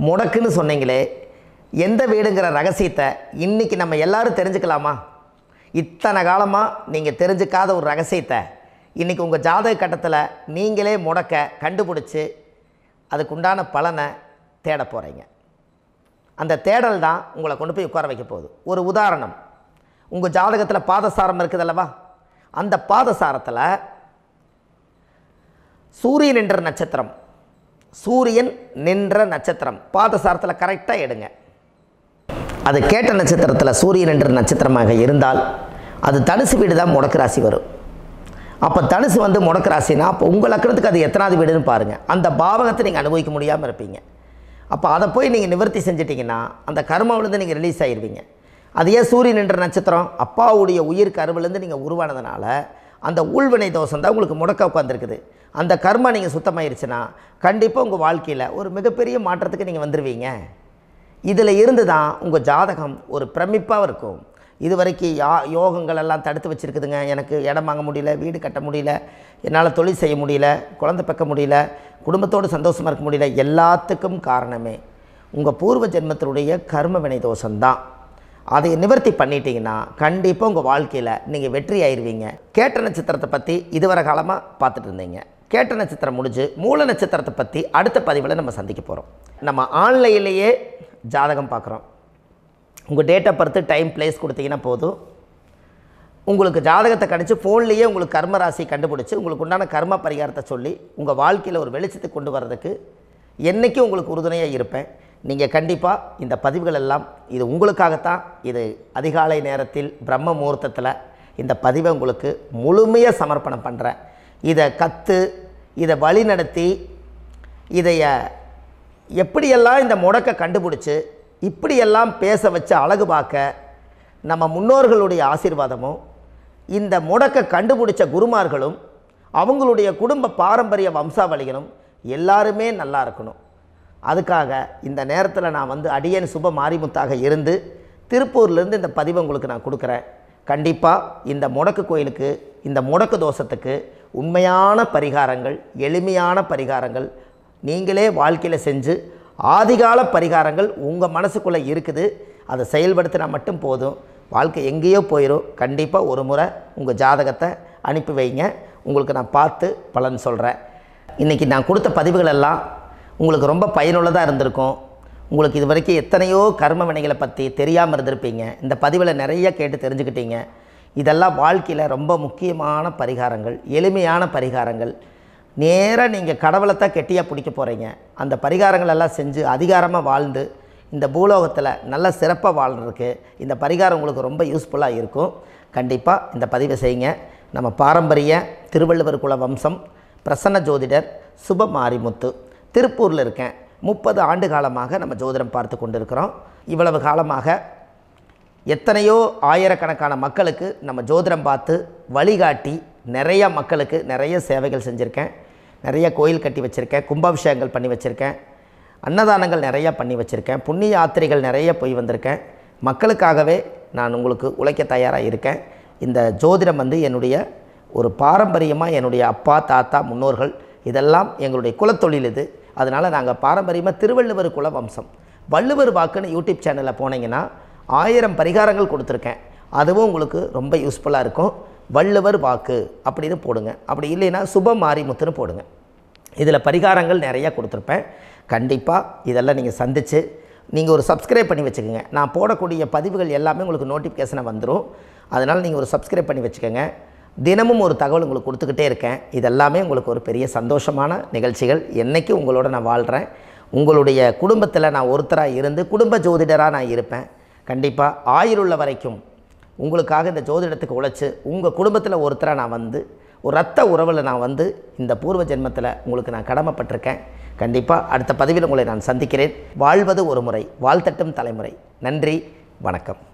முடக்குன்னு சொன்னீங்களே, எந்த வீடுங்கிற ரகசியத்தை இன்றைக்கி நம்ம எல்லோரும் தெரிஞ்சுக்கலாமா? இத்தனை காலமாக நீங்கள் தெரிஞ்சுக்காத ஒரு ரகசியத்தை இன்றைக்கி உங்கள் ஜாதக கட்டத்தில் நீங்களே முடக்க கண்டுபிடிச்சி அதுக்குண்டான பலனை தேட போகிறீங்க. அந்த தேடல் தான் உங்களை கொண்டு போய் உட்கார வைக்க போகுது. ஒரு உதாரணம், உங்கள் ஜாதகத்தில் பாதசாரம் இருக்குது அல்லவா? அந்த பாதசாரத்தில் சூரியன் என்ற நட்சத்திரம், சூரியன் நின்ற நட்சத்திரம் பாதசாரத்தில் கரெக்டாக எடுங்க. அது கேட்ட நட்சத்திரத்தில் சூரியன் என்ற நட்சத்திரமாக இருந்தால் அது தனுசு வீடு தான் முடக்கு ராசி வரும். அப்போ தனுசு வந்து முடக்கு ராசினா அப்போ உங்கள் லக்னத்துக்கு அது எத்தனாவது வீடுன்னு பாருங்கள். அந்த பாவகத்தை நீங்கள் அனுபவிக்க முடியாமல் இருப்பீங்க. அப்போ அதை போய் நீங்கள் நிவர்த்தி செஞ்சிட்டிங்கன்னா அந்த கர்மாவிலேருந்து நீங்கள் ரிலீஸ் ஆகிடுவீங்க. அது ஏன் சூரியன் என்ற நட்சத்திரம் அப்பாவுடைய உயிர் கருவிலேருந்து நீங்கள் உருவானதுனால அந்த ஊழ்வினை தோஷம் தான் உங்களுக்கு முடக்க உட்காந்துருக்குது. அந்த கர்மா நீங்கள் சுத்தமாயிருச்சுன்னா கண்டிப்பாக உங்கள் வாழ்க்கையில் ஒரு மிகப்பெரிய மாற்றத்துக்கு நீங்கள் வந்துடுவீங்க. இதில் இருந்து தான் உங்கள் ஜாதகம் ஒரு பிரமிப்பாக இருக்கும். இது வரைக்கும் யோகங்கள் எல்லாம் தடுத்து வச்சுருக்குதுங்க. எனக்கு இடம் வாங்க முடியல, வீடு கட்ட முடியல, என்னால் தொழில் செய்ய முடியல, குழந்தை பெக்க முடியல, குடும்பத்தோடு சந்தோஷமாக இருக்க முடியல. எல்லாத்துக்கும் காரணமே உங்கள் பூர்வ ஜென்மத்தினுடைய கர்ம வினை தோஷம்தான். அதை நிவர்த்தி பண்ணிட்டீங்கன்னா கண்டிப்பாக உங்கள் வாழ்க்கையில் நீங்கள் வெற்றி ஆயிடுவீங்க. கேட்ட நட்சத்திரத்தை பற்றி இதுவரை காலமாக பார்த்துட்டு இருந்தீங்க. கேட்ட நட்சத்திரம் முடிஞ்சு மூல நட்சத்திரத்தை பற்றி அடுத்த பதிவில் நம்ம சந்திக்க போகிறோம். நம்ம ஆன்லைன்லேயே ஜாதகம் பார்க்குறோம். உங்கள் date of birth, time, place கொடுத்தீங்கன்னா போதும். உங்களுக்கு ஜாதகத்தை கணிச்சு ஃபோன்லேயே உங்களுக்கு கர்ம ராசி கண்டுபிடிச்சி உங்களுக்கு உண்டான கர்ம பரிகாரத்தை சொல்லி உங்கள் வாழ்க்கையில் ஒரு வெளிச்சத்தை கொண்டு வர்றதுக்கு என்றைக்கும் உங்களுக்கு உறுதுணையாக இருப்பேன். நீங்கள் கண்டிப்பாக இந்த பதிவுகள் எல்லாம் இது உங்களுக்காகத்தான். இது அதிகாலை நேரத்தில் பிரம்ம முகூர்த்தத்தில் இந்த பதிவை உங்களுக்கு முழுமையாக சமர்ப்பணம் பண்ணுறேன். இதை கற்று இதை வழி நடத்தி இதைய எப்படியெல்லாம் இந்த முடக்க கண்டுபிடிச்சி இப்படியெல்லாம் பேச வச்சு அழகு பார்க்க நம்ம முன்னோர்களுடைய ஆசீர்வாதமும் இந்த முடக்க கண்டுபிடிச்ச குருமார்களும் அவங்களுடைய குடும்ப பாரம்பரிய வம்சாவளிகளும் எல்லாருமே நல்லா இருக்கணும். அதுக்காக இந்த நேரத்தில் நான் வந்து அடியேன் சுப மாரிமுத்தாக இருந்து திருப்பூர்லேருந்து இந்த பதிவை உங்களுக்கு நான் கொடுக்குறேன். கண்டிப்பாக இந்த முடக்கு கோயிலுக்கு, இந்த முடக்கு தோஷத்துக்கு உண்மையான பரிகாரங்கள், எளிமையான பரிகாரங்கள் நீங்களே வாழ்க்கையில் செஞ்சு ஆதிகால பரிகாரங்கள் உங்கள் மனசுக்குள்ளே இருக்குது. அதை செயல்படுத்தினா மட்டும் போதும், வாழ்க்கை எங்கேயோ போயிடும். கண்டிப்பாக ஒரு முறை உங்கள் ஜாதகத்தை அனுப்பி வைங்க, உங்களுக்கு நான் பார்த்து பலன் சொல்கிறேன். இன்றைக்கி நான் கொடுத்த பதிவுகள் எல்லாம் உங்களுக்கு ரொம்ப பயனுள்ளதாக இருந்திருக்கும். உங்களுக்கு இது வரைக்கும் எத்தனையோ கர்ம வினைகளை பற்றி தெரியாமல் இருந்திருப்பீங்க. இந்த பதிவில் நிறைய கேட்டு தெரிஞ்சுக்கிட்டீங்க. இதெல்லாம் வாழ்க்கையில் ரொம்ப முக்கியமான பரிகாரங்கள், எளிமையான பரிகாரங்கள். நேராக நீங்கள் கடவுளை தான் கெட்டியாக பிடிக்க போகிறீங்க. அந்த பரிகாரங்கள் எல்லாம் செஞ்சு அதிகாரமாக வாழ்ந்து இந்த பூலோகத்தில் நல்ல சிறப்பாக வாழ்கிறதுக்கு இந்த பரிகாரம் உங்களுக்கு ரொம்ப யூஸ்ஃபுல்லாக இருக்கும். கண்டிப்பாக இந்த பதிவை செய்யுங்க. நம்ம பாரம்பரிய திருவள்ளுவர் குல வம்சம், பிரசன்ன ஜோதிடர் சுப மாரிமுத்து, திருப்பூரில் இருக்கேன். 30 ஆண்டு காலமாக நம்ம ஜோதிடம் பார்த்து கொண்டு இருக்கிறோம். இவ்வளவு காலமாக எத்தனையோ ஆயிரக்கணக்கான மக்களுக்கு நம்ம ஜோதிடம் பார்த்து வழிகாட்டி நிறைய மக்களுக்கு நிறைய சேவைகள் செஞ்சுருக்கேன். நிறைய கோயில் கட்டி வச்சுருக்கேன், கும்பாபிஷேகங்கள் பண்ணி வச்சுருக்கேன், அன்னதானங்கள் நிறையா பண்ணி வச்சுருக்கேன், புண்ணிய யாத்திரைகள் நிறைய போய் வந்திருக்கேன். மக்களுக்காகவே நான் உங்களுக்கு உழைக்க தயாராக இருக்கேன். இந்த ஜோதிடம் வந்து என்னுடைய ஒரு பாரம்பரியமாக என்னுடைய அப்பா, தாத்தா, முன்னோர்கள் இதெல்லாம் எங்களுடைய குலத்தொழில் இது. அதனால் நாங்கள் பாரம்பரியமாக திருவள்ளுவர் குல வம்சம். வள்ளுவர் வாக்குன்னு யூடியூப் சேனலில் போனீங்கன்னா 1000 பரிகாரங்கள் கொடுத்துருக்கேன். அதுவும் உங்களுக்கு ரொம்ப யூஸ்ஃபுல்லாக இருக்கும். வள்ளுவர் வாக்கு அப்படின்னு போடுங்க. அப்படி இல்லைன்னா சுப மாரிமுத்துன்னு போடுங்க. இதில் பரிகாரங்கள் நிறையா கொடுத்துருப்பேன். கண்டிப்பாக இதெல்லாம் நீங்கள் சந்தித்து நீங்கள் ஒரு சப்ஸ்கிரைப் பண்ணி வச்சுக்கோங்க. நான் போடக்கூடிய பதிவுகள் எல்லாமே உங்களுக்கு நோட்டிஃபிகேஷனை வந்துடும். அதனால் நீங்கள் ஒரு சப்ஸ்கிரைப் பண்ணி வச்சுக்கோங்க. தினமும் ஒரு தகவல் உங்களுக்கு கொடுத்துக்கிட்டே இருக்கேன். இதெல்லாமே உங்களுக்கு ஒரு பெரிய சந்தோஷமான நிகழ்ச்சிகள். என்றைக்கும் உங்களோட நான் வாழ்கிறேன். உங்களுடைய குடும்பத்தில் நான் ஒருத்தராக இருந்து குடும்ப ஜோதிடராக நான் இருப்பேன். கண்டிப்பாக ஆயுளுள்ள வரைக்கும் உங்களுக்காக இந்த ஜோதிடத்துக்கு உழைச்சி உங்கள் குடும்பத்தில் ஒருத்தரை நான் வந்து ஒரு ரத்த உறவில் நான் வந்து இந்த பூர்வ ஜென்மத்தில் உங்களுக்கு நான் கடமைப்பட்டிருக்கேன். கண்டிப்பாக அடுத்த பதிவில் உங்களை நான் சந்திக்கிறேன். வாழ்வது ஒரு முறை, வாழ்த்தட்டும் தலைமுறை. நன்றி, வணக்கம்.